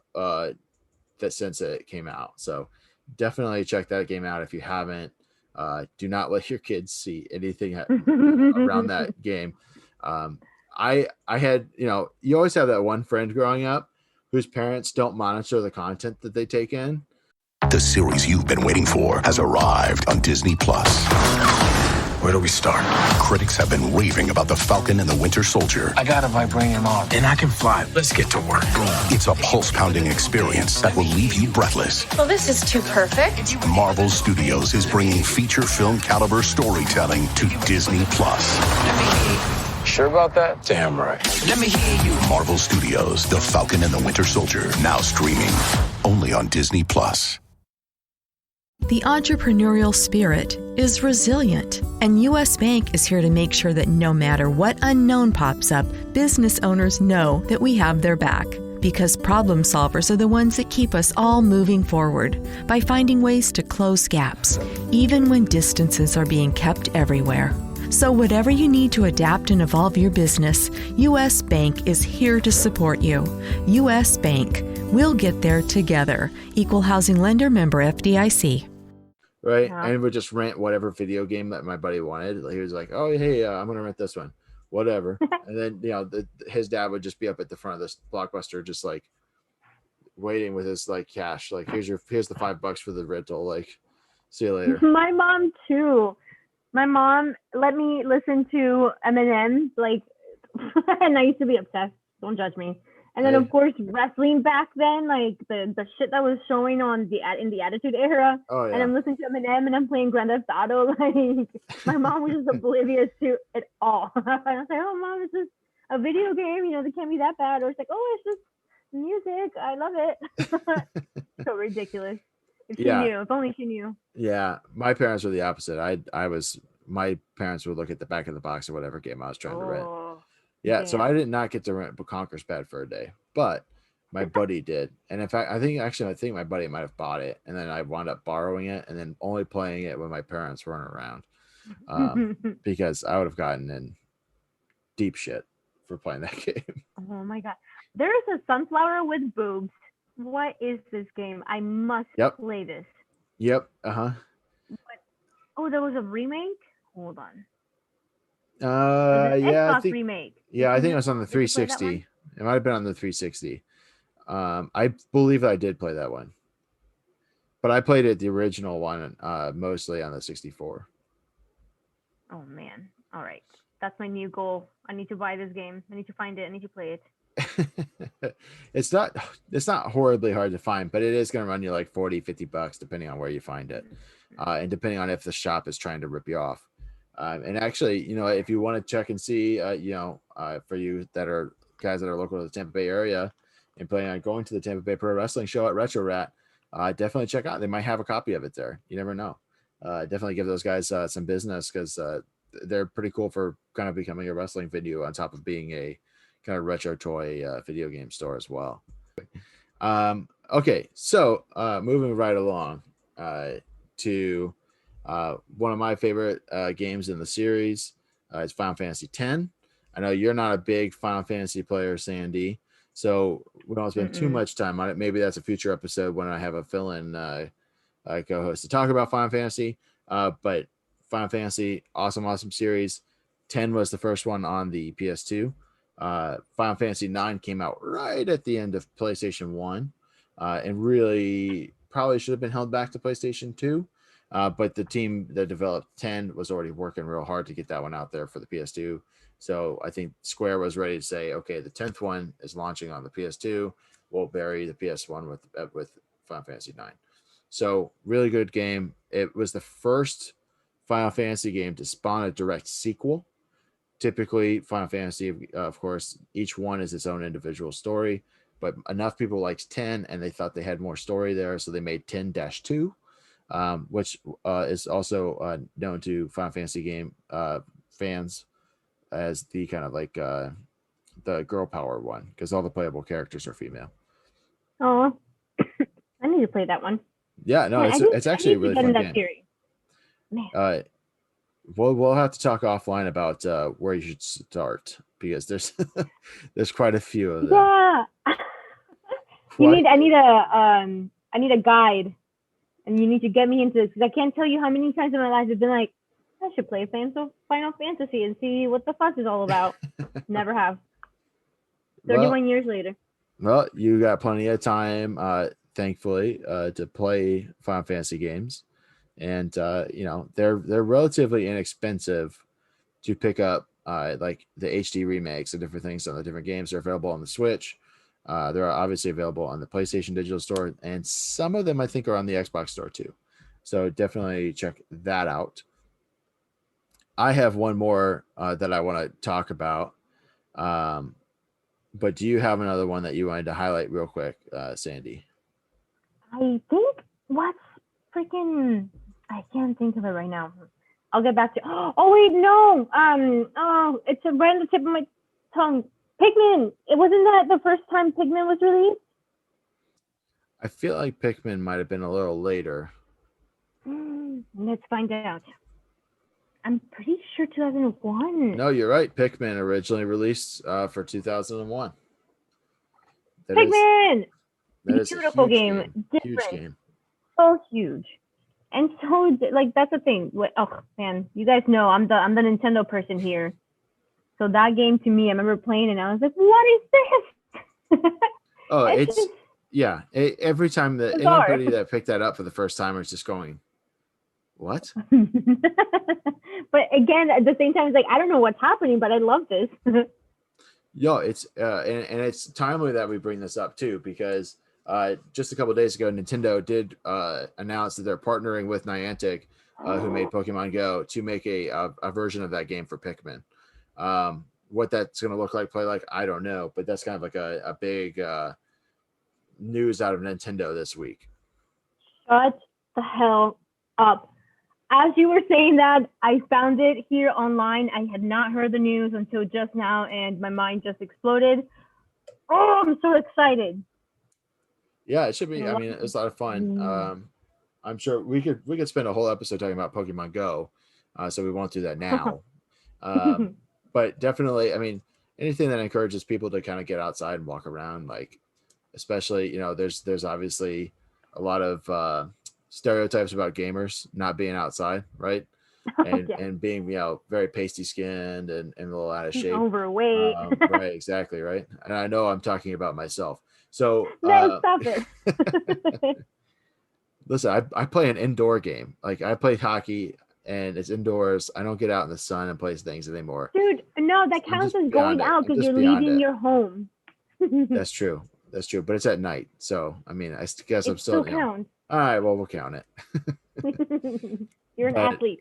since it came out. So definitely check that game out if you haven't. Do not let your kids see anything around that game. I had, you always have that one friend growing up whose parents don't monitor the content that they take in. The series you've been waiting for has arrived on Disney Plus. Where do we start? Critics have been raving about the Falcon and the Winter Soldier. I got a vibranium arm, and I can fly. Let's get to work. It's a pulse-pounding experience that will leave you breathless. Well, this is too perfect. Marvel Studios is bringing feature film caliber storytelling to Disney Plus. Sure about that? Damn right. Let me hear you. Marvel Studios, The Falcon and the Winter Soldier, now streaming only on Disney Plus. The entrepreneurial spirit is resilient, and U.S. Bank is here to make sure that no matter what unknown pops up, business owners know that we have their back. Because problem solvers are the ones that keep us all moving forward by finding ways to close gaps, even when distances are being kept everywhere. So whatever you need to adapt and evolve your business, U.S. Bank is here to support you. U.S. Bank. We'll get there together. Equal housing lender, member FDIC. right? Yeah. And would just rent whatever video game that my buddy wanted. Like, he was like, "Oh, hey, I'm gonna rent this one, whatever." And then his dad would just be up at the front of this Blockbuster, just like waiting with his like cash. Like, here's the $5 for the rental. Like, see you later. My mom too. My mom let me listen to Eminem, like, and I used to be obsessed. Don't judge me. And then, of course, wrestling back then, like the shit that was showing on in the Attitude Era. Oh yeah. And I'm listening to Eminem and I'm playing Grand Theft Auto. Like, my mom was just oblivious to it all. I was like, "Oh, mom, it's just a video game. They can't be that bad." Or it's like, "Oh, it's just music. I love it." So ridiculous. If she knew, if only she knew. Yeah, my parents were the opposite. My parents would look at the back of the box of whatever game I was trying to rent. Yeah, so I did not get to rent Conker's Bad for a day, but my buddy did. And in fact, I think my buddy might have bought it, and then I wound up borrowing it and then only playing it when my parents weren't around, because I would have gotten in deep shit for playing that game. Oh my god, there is a sunflower with boobs. What is this game? I must play this. Yep. Oh, there was a remake. Hold on. Yeah, Xbox remake. Yeah, I think it was on the 360. It might have been on the 360. I believe I did play that one, but I played it the original one, mostly on the 64. Oh man! All right, that's my new goal. I need to buy this game. I need to find it. I need to play it. It's not horribly hard to find, but it is going to run you like $40-$50 depending on where you find it, and depending on if the shop is trying to rip you off. And actually, if you want to check and see, for you that are guys that are local to the Tampa Bay area and planning on going to the Tampa Bay Pro Wrestling Show at Retro Rat, definitely check out. They might have a copy of it there. You never know. Definitely give those guys some business, because they're pretty cool for kind of becoming a wrestling venue on top of being a kind of retro toy video game store as well. Okay, so moving right along to one of my favorite games in the series is Final Fantasy X. I know you're not a big Final Fantasy player, Sandy, so we don't spend too much time on it. Maybe that's a future episode when I have a fill-in co-host to talk about Final Fantasy. But Final Fantasy, awesome series. 10 was the first one on the PS2. Final Fantasy 9 came out right at the end of PlayStation 1, and really probably should have been held back to PlayStation 2. But the team that developed 10 was already working real hard to get that one out there for the PS2. So I think Square was ready to say, okay, the 10th one is launching on the PS2. We'll bury the PS1 with Final Fantasy 9. So really good game. It was the first Final Fantasy game to spawn a direct sequel. Typically, Final Fantasy, of course, each one is its own individual story, but enough people liked 10 and they thought they had more story there, so they made 10-2. Which is also known to Final Fantasy game fans as the kind of like the girl power one, because all the playable characters are female. Oh, I need to play that one. Yeah, no, it's actually a really fun game. Man. We'll have to talk offline about where you should start, because there's quite a few of them. Yeah, I need a guide. And you need to get me into this, because I can't tell you how many times in my life I've been like, I should play Final Fantasy and see what the fuss is all about. Never have. 31 years later. Well, you got plenty of time, thankfully, to play Final Fantasy games. And, they're relatively inexpensive to pick up, like the HD remakes and different things on the different games. They're available on the Switch. They're obviously available on the PlayStation Digital Store, and some of them I think are on the Xbox Store too. So definitely check that out. I have one more that I want to talk about. But do you have another one that you wanted to highlight real quick, Sandy? I think I can't think of it right now. I'll get back to Oh wait, no. It's right on the tip of my tongue. Pikmin. It wasn't that the first time Pikmin was released? I feel like Pikmin might have been a little later. Let's find out. I'm pretty sure 2001. No, you're right. Pikmin originally released for 2001. Pikmin! That is beautiful game. Different. Huge game. So huge. And so, like, that's the thing. Oh man, you guys know I'm the Nintendo person here. So that game to me, I remember playing and I was like, "What is this?" Oh, It's just yeah. Every time that bizarre. anybody that picked that up for the first time is just going, "What?" But again, at the same time, it's like I don't know what's happening, but I love this. Yo, it's and it's timely that we bring this up too, because just a couple of days ago, Nintendo did announce that they're partnering with Niantic, who made Pokemon Go, to make a version of that game for Pikmin. What that's going to look like, play like, I don't know, but that's kind of like a big news out of Nintendo this week. Shut the hell up. As you were saying that, I found it here online. I had not heard the news until just now, and my mind just exploded. Oh, I'm so excited. Yeah, it should be. I mean, it's a lot of fun. I'm sure we could spend a whole episode talking about Pokemon Go, so we won't do that now. But definitely, I mean, anything that encourages people to kind of get outside and walk around, like, especially, there's obviously a lot of stereotypes about gamers not being outside, right? And being, very pasty skinned and a little out of shape, overweight. Right, exactly, right. And I know I'm talking about myself. So no, stop it. Listen, I play an indoor game. Like, I play hockey and it's indoors. I don't get out in the sun and play things anymore. Dude, no, that counts as going out because you're leaving your home. That's true. But it's at night. So, I mean, I guess I'm still count. All right, well, we'll count it. You're an athlete.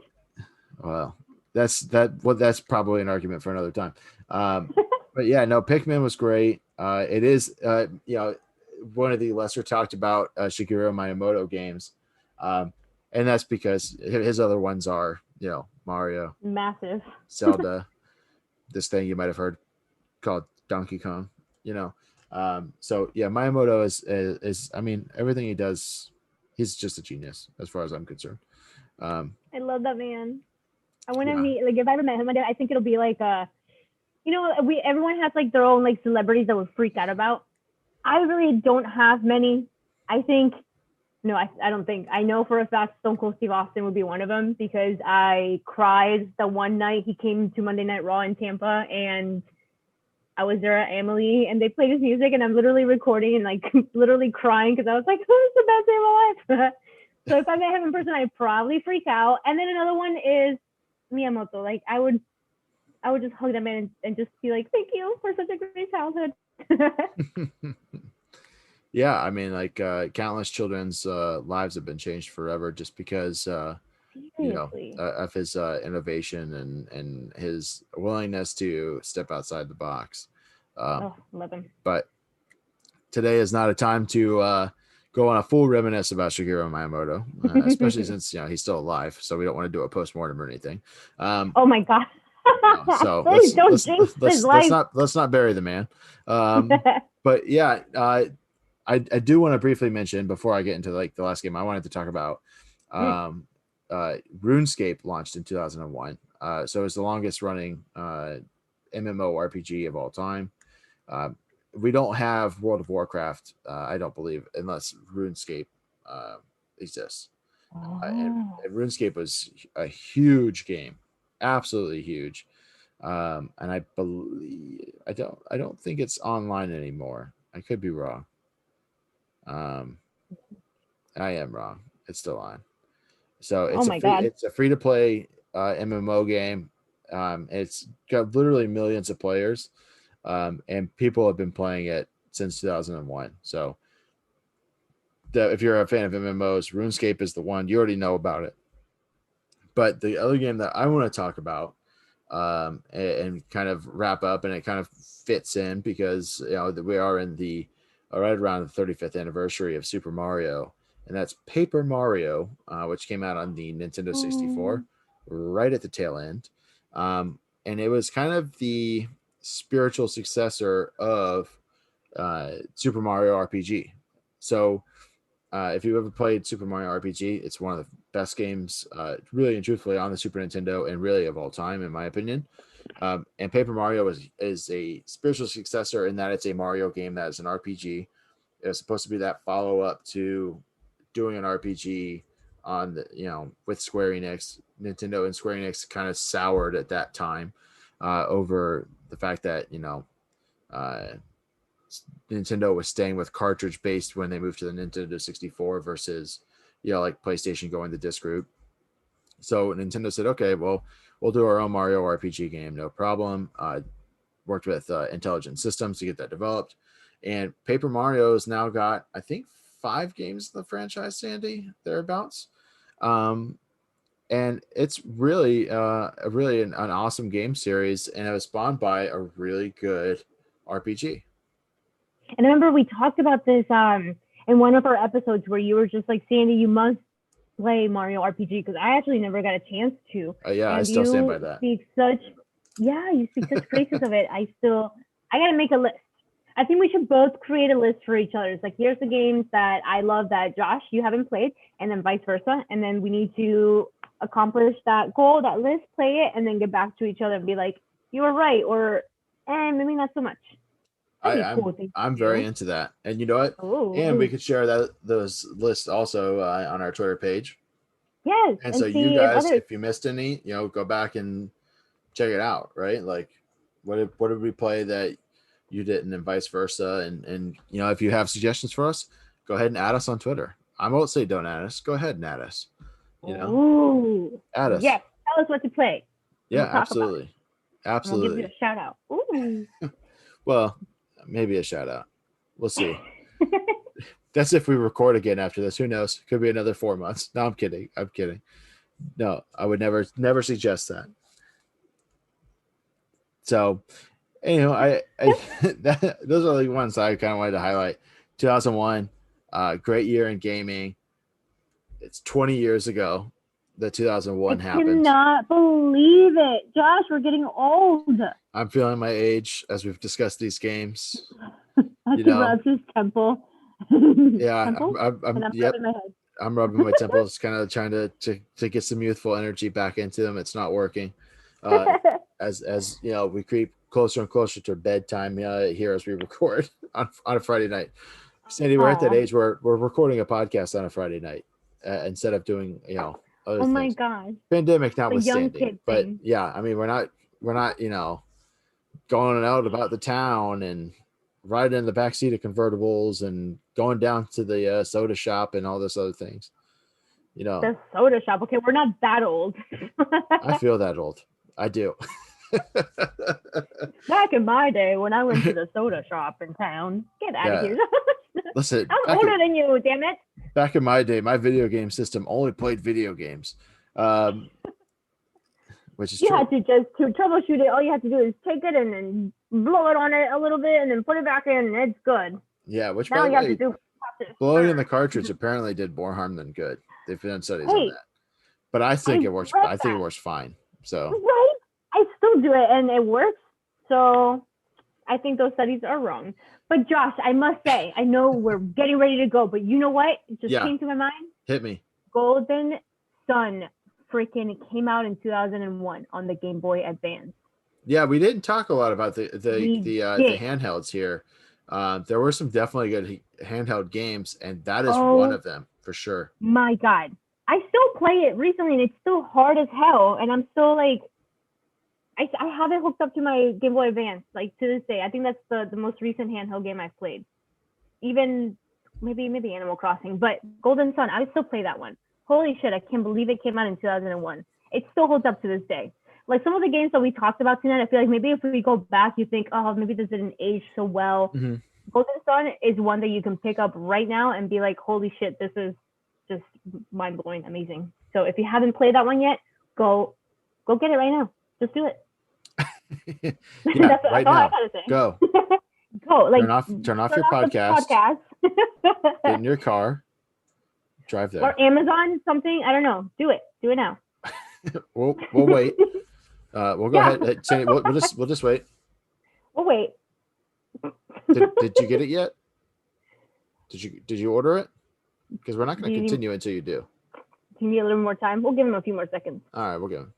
Well, that's probably an argument for another time. But yeah, no, Pikmin was great. It is, one of the lesser talked about Shigeru Miyamoto games. And that's because his other ones are, Mario, massive, Zelda, this thing you might have heard called Donkey Kong, so yeah, Miyamoto is, I mean, everything he does, he's just a genius as far as I'm concerned. I love that man. I want to meet, like, if I ever met him, I think it'll be like everyone has like their own like celebrities that would freak out about. I really don't have many. I don't think. I know for a fact Stone Cold Steve Austin would be one of them, because I cried the one night he came to Monday Night Raw in Tampa, and I was there at Emily, and they played his music, and I'm literally recording and like literally crying because I was like, "Oh, it's the best day of my life." So if I met him in person, I'd probably freak out. And then another one is Miyamoto. Like, I would just hug that man and just be like, "Thank you for such a great childhood." Yeah, I mean, like, countless children's lives have been changed forever just because of his innovation and his willingness to step outside the box. Love him. But today is not a time to go on a full reminisce about Shigeru Miyamoto, especially since he's still alive, so we don't want to do a postmortem or anything. Oh my god. So let's not bury the man. But yeah, I do want to briefly mention, before I get into like the last game, I wanted to talk about RuneScape launched in 2001. So it's the longest running MMORPG of all time. We don't have World of Warcraft, I don't believe, unless RuneScape exists. And RuneScape was a huge game, absolutely huge. And I believe I don't think it's online anymore. I could be wrong. I am wrong. It's still on. So it's a free to play MMO game. It's got literally millions of players, and people have been playing it since 2001. So if you're a fan of MMOs, RuneScape is the one. You already know about it. But the other game that I want to talk about and kind of wrap up, and it kind of fits in because we are in the right around the 35th anniversary of Super Mario, and that's Paper Mario, which came out on the Nintendo 64 right at the tail end. And it was kind of the spiritual successor of Super Mario RPG. So if you've ever played Super Mario RPG, it's one of the best games, really and truthfully, on the Super Nintendo, and really of all time, in my opinion. And Paper Mario is a spiritual successor in that it's a Mario game that is an RPG. It's supposed to be that follow-up to doing an RPG on the, with Square Enix. Nintendo and Square Enix kind of soured at that time over the fact that, Nintendo was staying with cartridge based when they moved to the Nintendo 64 versus, like PlayStation going the disc route. So Nintendo said, okay, well, we'll do our own Mario RPG game. No problem. Worked with Intelligent Systems to get that developed. And Paper Mario's now got, I think, 5 games in the franchise, Sandy, thereabouts. And it's really, an awesome game series, and it was spawned by a really good RPG. And I remember we talked about this in one of our episodes where you were just like, Sandy, you must play Mario RPG, because I actually never got a chance to. Yeah, I still stand by that. You speak such praises of it. I gotta make a list. I think we should both create a list for each other. It's like, here's the games that I love that Josh, you haven't played, and then vice versa. And then we need to accomplish that goal, that list, play it, and then get back to each other and be like, you were right, or maybe not so much. I'm very into that. And you know what? Ooh. And we could share those lists also on our Twitter page. Yes. And so you guys, if you missed any, go back and check it out, right? Like, what did we play that you didn't, and vice versa? And if you have suggestions for us, go ahead and add us on Twitter. I won't say don't add us. Go ahead and add us. Ooh. Add us. Yes. Tell us what to play. Yeah, absolutely. Absolutely. We'll give you a shout out. Ooh. Well, maybe a shout out. We'll see. That's if we record again after this. Who knows? Could be another 4 months. No, I'm kidding. No, I would never suggest that. So, I those are the ones I kind of wanted to highlight. 2001, great year in gaming. It's 20 years ago that 2001 happened. I cannot believe it. Josh, we're getting old. I'm feeling my age as we've discussed these games. He rubs his temple. Yeah, temple? I'm rubbing my head. I'm rubbing my temples, kind of trying to get some youthful energy back into them. It's not working. As we creep closer and closer to bedtime here as we record on a Friday night. Sandy, we're at that age where we're recording a podcast on a Friday night instead of doing other things. My God. Pandemic notwithstanding. But yeah, I mean, we're not going out about the town and riding in the backseat of convertibles and going down to the soda shop and all those other things. The soda shop. Okay, we're not that old. I feel that old. I do. Back in my day, when I went to the soda shop in town, get out of here. Listen, I'm older than you, damn it. Back in my day, my video game system only played video games, which is you true. had to just to troubleshoot it. All you had to do is take it and then blow it on it a little bit and then put it back in, and it's good. Yeah, which now by you the have way, to do blowing in the cartridge apparently did more harm than good. They've done studies on that, but I think it works. I think it works fine. So right, I still do it and it works. So I think those studies are wrong. But Josh, I must say, I know we're getting ready to go, but you know what? It just came to my mind. Hit me. Golden Sun freaking came out in 2001 on the Game Boy Advance. Yeah, we didn't talk a lot about the handhelds here. There were some definitely good handheld games, and that is one of them for sure. My God. I still play it recently, and it's still hard as hell, and I'm still like, I have it hooked up to my Game Boy Advance, like to this day. I think that's the most recent handheld game I've played. Even maybe Animal Crossing, but Golden Sun, I would still play that one. Holy shit, I can't believe it came out in 2001. It still holds up to this day. Like some of the games that we talked about tonight, I feel like maybe if we go back, you think, oh, maybe this didn't age so well. Mm-hmm. Golden Sun is one that you can pick up right now and be like, holy shit, this is just mind-blowing, amazing. So if you haven't played that one yet, go get it right now. Just do it. That's right now. I gotta say. Go. Go. Like turn off your podcast. Get in your car. Drive there. Or Amazon, something. I don't know. Do it. Do it now. we'll wait. We'll go ahead. Sandy, we'll just wait. We'll wait. Did you get it yet? Did you order it? Because we're not going to continue until you do. Do you need a little more time? We'll give him a few more seconds. All right, we'll give him.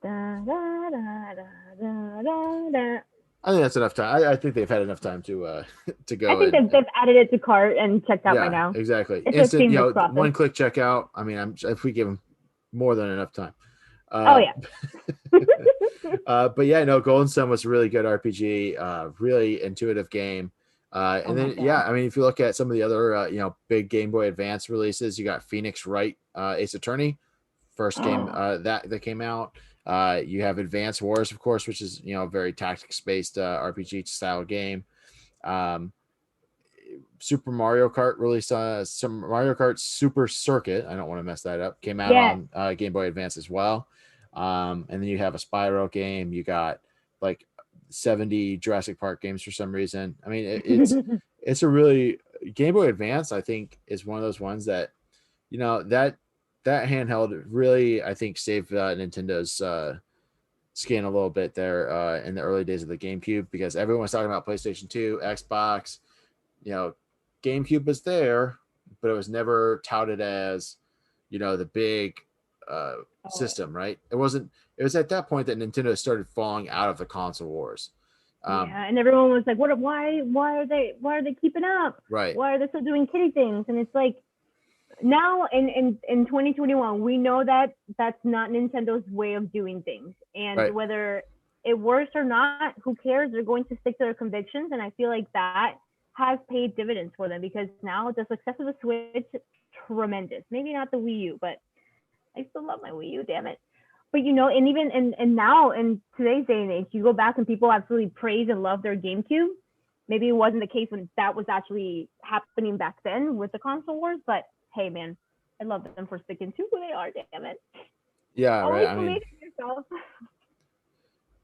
Da, da, da, da, da, da, da. I think that's enough time. I think they've had enough time to go. I think they've added it to cart and checked out by now. Exactly. It's Instant, a seamless process. one-click checkout. I mean, if we give them more than enough time. Oh yeah. But yeah, no, Golden Sun was a really good RPG, really intuitive game. And then, yeah, I mean, if you look at some of the other, big Game Boy Advance releases, you got Phoenix Wright, Ace Attorney, first game that came out. You have Advance Wars, of course, which is, a very tactics-based RPG style game. Super Mario Kart released some Mario Kart Super Circuit. I don't want to mess that up. Came out on Game Boy Advance as well. And then you have a Spyro game. You got like 70 Jurassic Park games for some reason. I mean, it's a really Game Boy Advance, I think, is one of those ones that, that handheld really, I think, saved Nintendo's skin a little bit there in the early days of the GameCube, because everyone was talking about PlayStation 2, Xbox. GameCube was there, but it was never touted as, the big system, right? It was at that point that Nintendo started falling out of the console wars. And everyone was like, why are they keeping up? Right. Why are they still doing kiddie things? And it's like, now in 2021, we know that that's not Nintendo's way of doing things. And whether it works or not, who cares? They're going to stick to their convictions. And I feel like that has paid dividends for them, because now the success of the Switch, tremendous. Maybe not the Wii U, but I still love my Wii U, damn it. But and even and now in today's day and age, you go back and people absolutely praise and love their GameCube. Maybe it wasn't the case when that was actually happening back then with the console wars, but hey man, I love them for sticking to who they are, damn it. Yeah, right. I mean,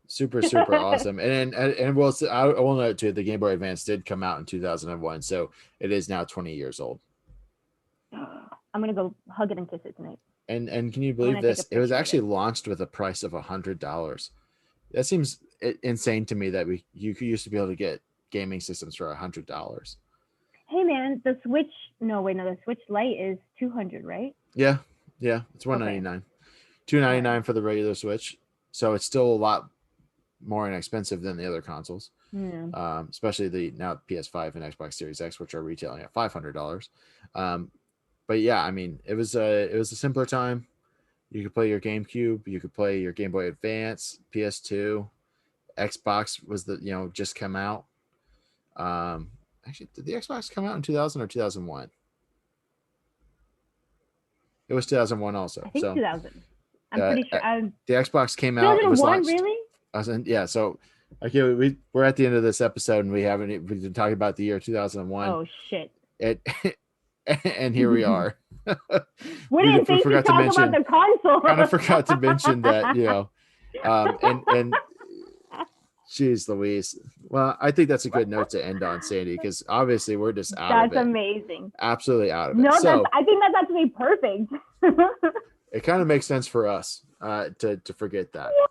super awesome. And well, I will note too, the Game Boy Advance did come out in 2001, so it is now 20 years old. I'm gonna go hug it and kiss it tonight. And can you believe this? It was actually launched with a price of $100. That seems insane to me that you used to be able to get gaming systems for $100. Hey man, the Switch. The Switch Lite is $200, right? Yeah, it's $199, $299 for the regular Switch. So it's still a lot more inexpensive than the other consoles. Especially the now PS5 and Xbox Series X, which are retailing at $500. But yeah, I mean, it was a simpler time. You could play your GameCube, you could play your Game Boy Advance, PS2, Xbox was just come out. Actually, did the Xbox come out in 2000 or 2001? It was 2001 also. I think 2000. I'm pretty sure. The Xbox came out. 2001, really? Yeah. So, okay, we're at the end of this episode, and we've been talking about the year 2001. Oh shit! And here we are. We didn't think to talk about the console. Kind of forgot to mention that, and jeez Louise. Well, I think that's a good note to end on, Sandy, because obviously we're just out of it. That's amazing. Absolutely out of it. No, I think that's actually perfect. It kind of makes sense for us to forget that. Yeah.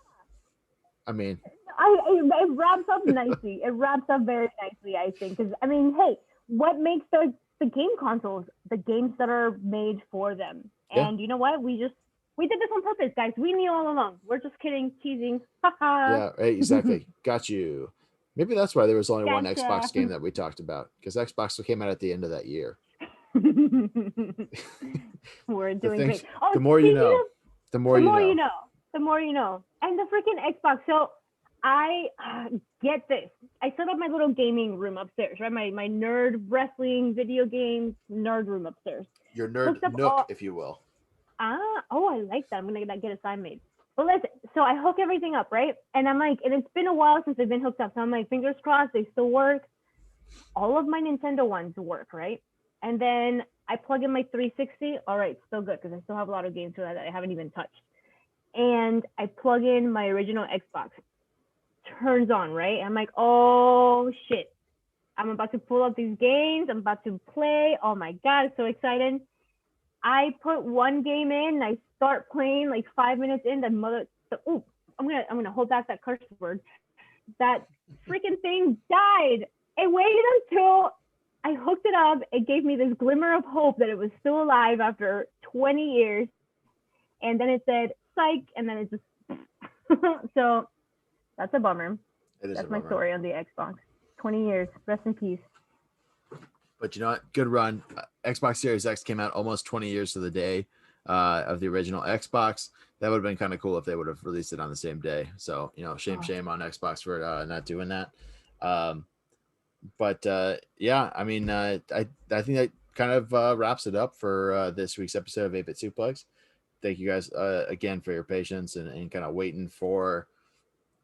I mean, it wraps up nicely. It wraps up very nicely, I think. Because I mean, hey, what makes the game consoles? The games that are made for them. And you know what? We did this on purpose, guys. We knew all along. We're just kidding, teasing. Yeah, exactly. Got you. Maybe that's why there was only one Xbox game that we talked about, because Xbox came out at the end of that year. We're doing great. Oh, the more you know. The more you know. The more you know. And the freaking Xbox. So I get this. I set up my little gaming room upstairs, right? My nerd wrestling video games nerd room upstairs. Your nerd nook, if you will. I like that. I'm gonna get a sign made. But listen, so I hook everything up, right? And I'm like, and it's been a while since they've been hooked up. So I'm like, fingers crossed, they still work. All of my Nintendo ones work, right? And then I plug in my 360. All right, still good, because I still have a lot of games that I haven't even touched. And I plug in my original Xbox. Turns on, right? I'm like, oh shit. I'm about to pull up these games. I'm about to play. Oh my God, so excited. I put one game in, I start playing like 5 minutes in, I'm gonna hold back that curse word. That freaking thing died. It waited until I hooked it up. It gave me this glimmer of hope that it was still alive after 20 years. And then it said, psych, and then it just, so that's a bummer. That's my story on the Xbox. 20 years. Rest in peace. But you know what? Good run. Xbox Series X came out almost 20 years to the day of the original Xbox. That would have been kind of cool if they would have released it on the same day. So, shame on Xbox for not doing that. Yeah, I mean, I think that kind of wraps it up for this week's episode of 8-Bit Suplex. Thank you guys again for your patience and kind of waiting for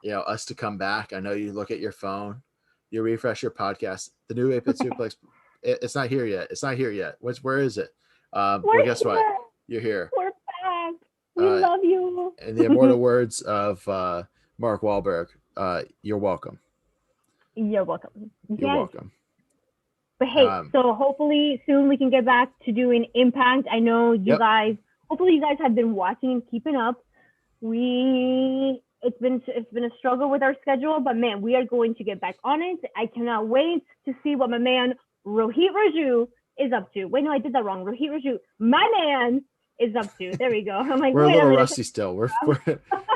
us to come back. I know you look at your phone, you refresh your podcast. The new 8-Bit Suplex, it's not here yet. It's not here yet. Where is it? Well, guess what? You're here. We're back. We love you. In the immortal words of Mark Wahlberg, you're welcome. You're welcome. You're welcome. But hey, so hopefully soon we can get back to doing Impact. I know you guys. Hopefully you guys have been watching and keeping up. It's been a struggle with our schedule, but man, we are going to get back on it. I cannot wait to see what my man Rohit Raju is up to. Wait, no, I did that wrong. Rohit Raju, my man, is up to. There we go. I'm like, we're a little rusty still. We're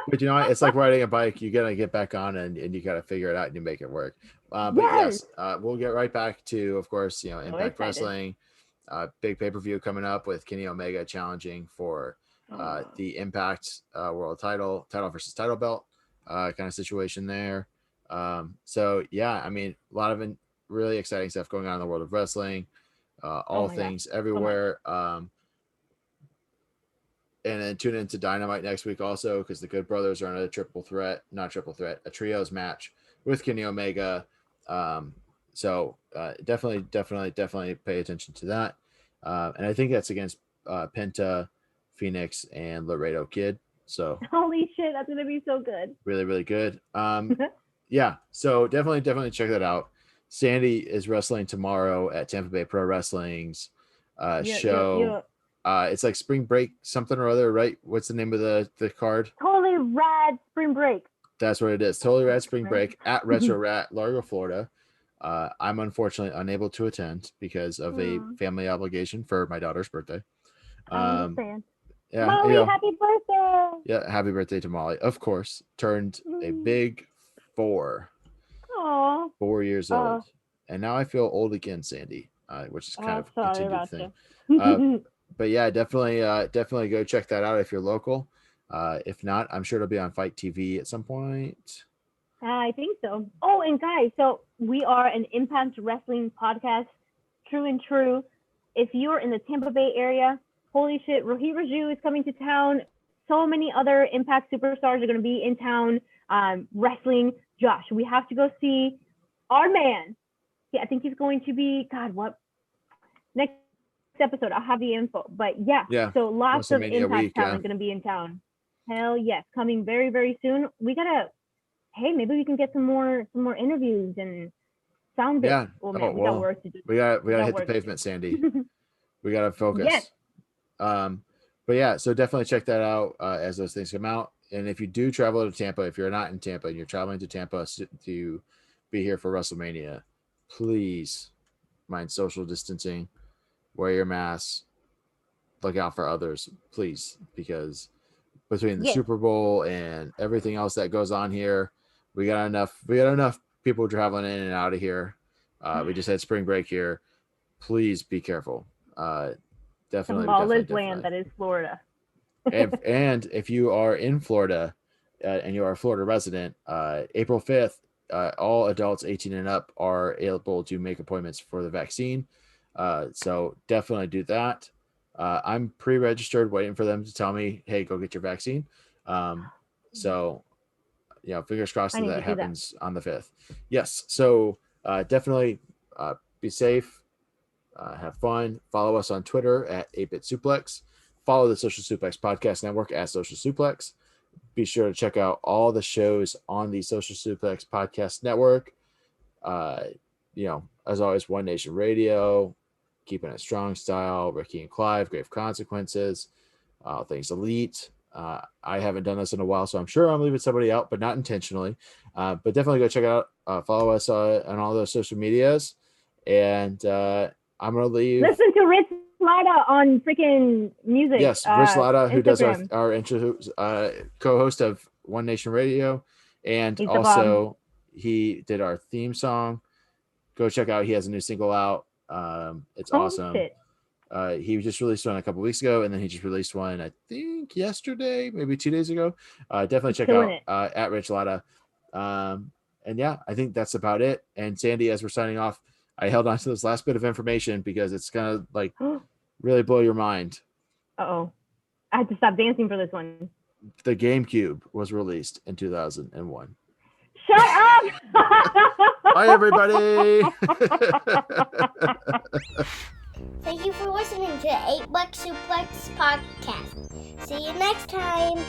but you know what? It's like riding a bike. You gotta get back on and you gotta figure it out and you make it work. But yes, we'll get right back to, of course, Impact Wrestling. Big pay-per-view coming up with Kenny Omega challenging for the Impact World title versus title belt kind of situation there. So yeah, I mean, a lot of really exciting stuff going on in the world of wrestling. All things everywhere. And then tune into Dynamite next week also, because the Good Brothers are on a a trios match with Kenny Omega. So definitely pay attention to that. And I think that's against Penta, Phoenix, and Laredo Kid. So holy shit, that's gonna be so good. Really, really good. Yeah. So definitely check that out. Sandy is wrestling tomorrow at Tampa Bay Pro Wrestling's show. It's like Spring Break something or other, right? What's the name of the card? Totally Rad Spring Break. That's what it is. Totally Rad Spring Break at Retro Rat, Largo, Florida. I'm unfortunately unable to attend because of a family obligation for my daughter's birthday. I understand. Yeah, Molly, happy birthday. Yeah, happy birthday to Molly. Of course, turned a big 4. Aww. 4 years old. And now I feel old again, Sandy, which is kind of a continued thing. But yeah, definitely go check that out if you're local. If not, I'm sure it'll be on Fight TV at some point. I think so. Oh, and guys, so we are an Impact Wrestling podcast, true and true. If you're in the Tampa Bay area, holy shit, Rohit Raju is coming to town. So many other Impact superstars are going to be in town wrestling. Josh, we have to go see our man. Yeah, I think he's going to be, next episode, I'll have the info. But yeah. So lots of Impact talent going to be in town. Hell yes, coming very, very soon. We got to, maybe we can get some more interviews and sound bits. Yeah. We got work to do. We got to hit the pavement, Sandy. We got to focus. Yes. But yeah, so definitely check that out as those things come out. And if you do travel to Tampa, if you're not in Tampa and you're traveling to Tampa to be here for WrestleMania, please mind social distancing, wear your mask, look out for others, please, because between the Super Bowl and everything else that goes on here, we got enough people traveling in and out of here. We just had spring break here. Please be careful. Definitely. The lawless land that is Florida. and if you are in Florida and you are a Florida resident, April 5th, all adults 18 and up are able to make appointments for the vaccine. So definitely do that. I'm pre-registered, waiting for them to tell me, hey, go get your vaccine. So, fingers crossed that happens on the 5th. Yes. So definitely be safe. Have fun. Follow us on Twitter at 8-Bit Suplex. Follow the Social Suplex Podcast Network at Social Suplex. Be sure to check out all the shows on the Social Suplex Podcast Network. As always, One Nation Radio, Keeping It Strong Style, Ricky and Clive, Grave Consequences, All Things Elite. I haven't done this in a while, so I'm sure I'm leaving somebody out, but not intentionally. But definitely go check it out. Follow us on all those social medias. And I'm going to leave. Listen to Rich Lada on freaking music. Yes, Rich Lada, who does our intro, co-host of One Nation Radio. And also, he did our theme song. Go check out. He has a new single out. It's awesome. Shit. He just released one a couple weeks ago, and then he just released one, I think, yesterday, maybe 2 days ago. Definitely check Killing out at Rich Latta. And yeah, I think that's about it. And Sandy, as we're signing off, I held on to this last bit of information because it's gonna like really blow your mind. Uh-oh. I had to stop dancing for this one. The GameCube was released in 2001. Shut up! Bye, everybody. Thank you for listening to the 8 Buck Suplex podcast. See you next time.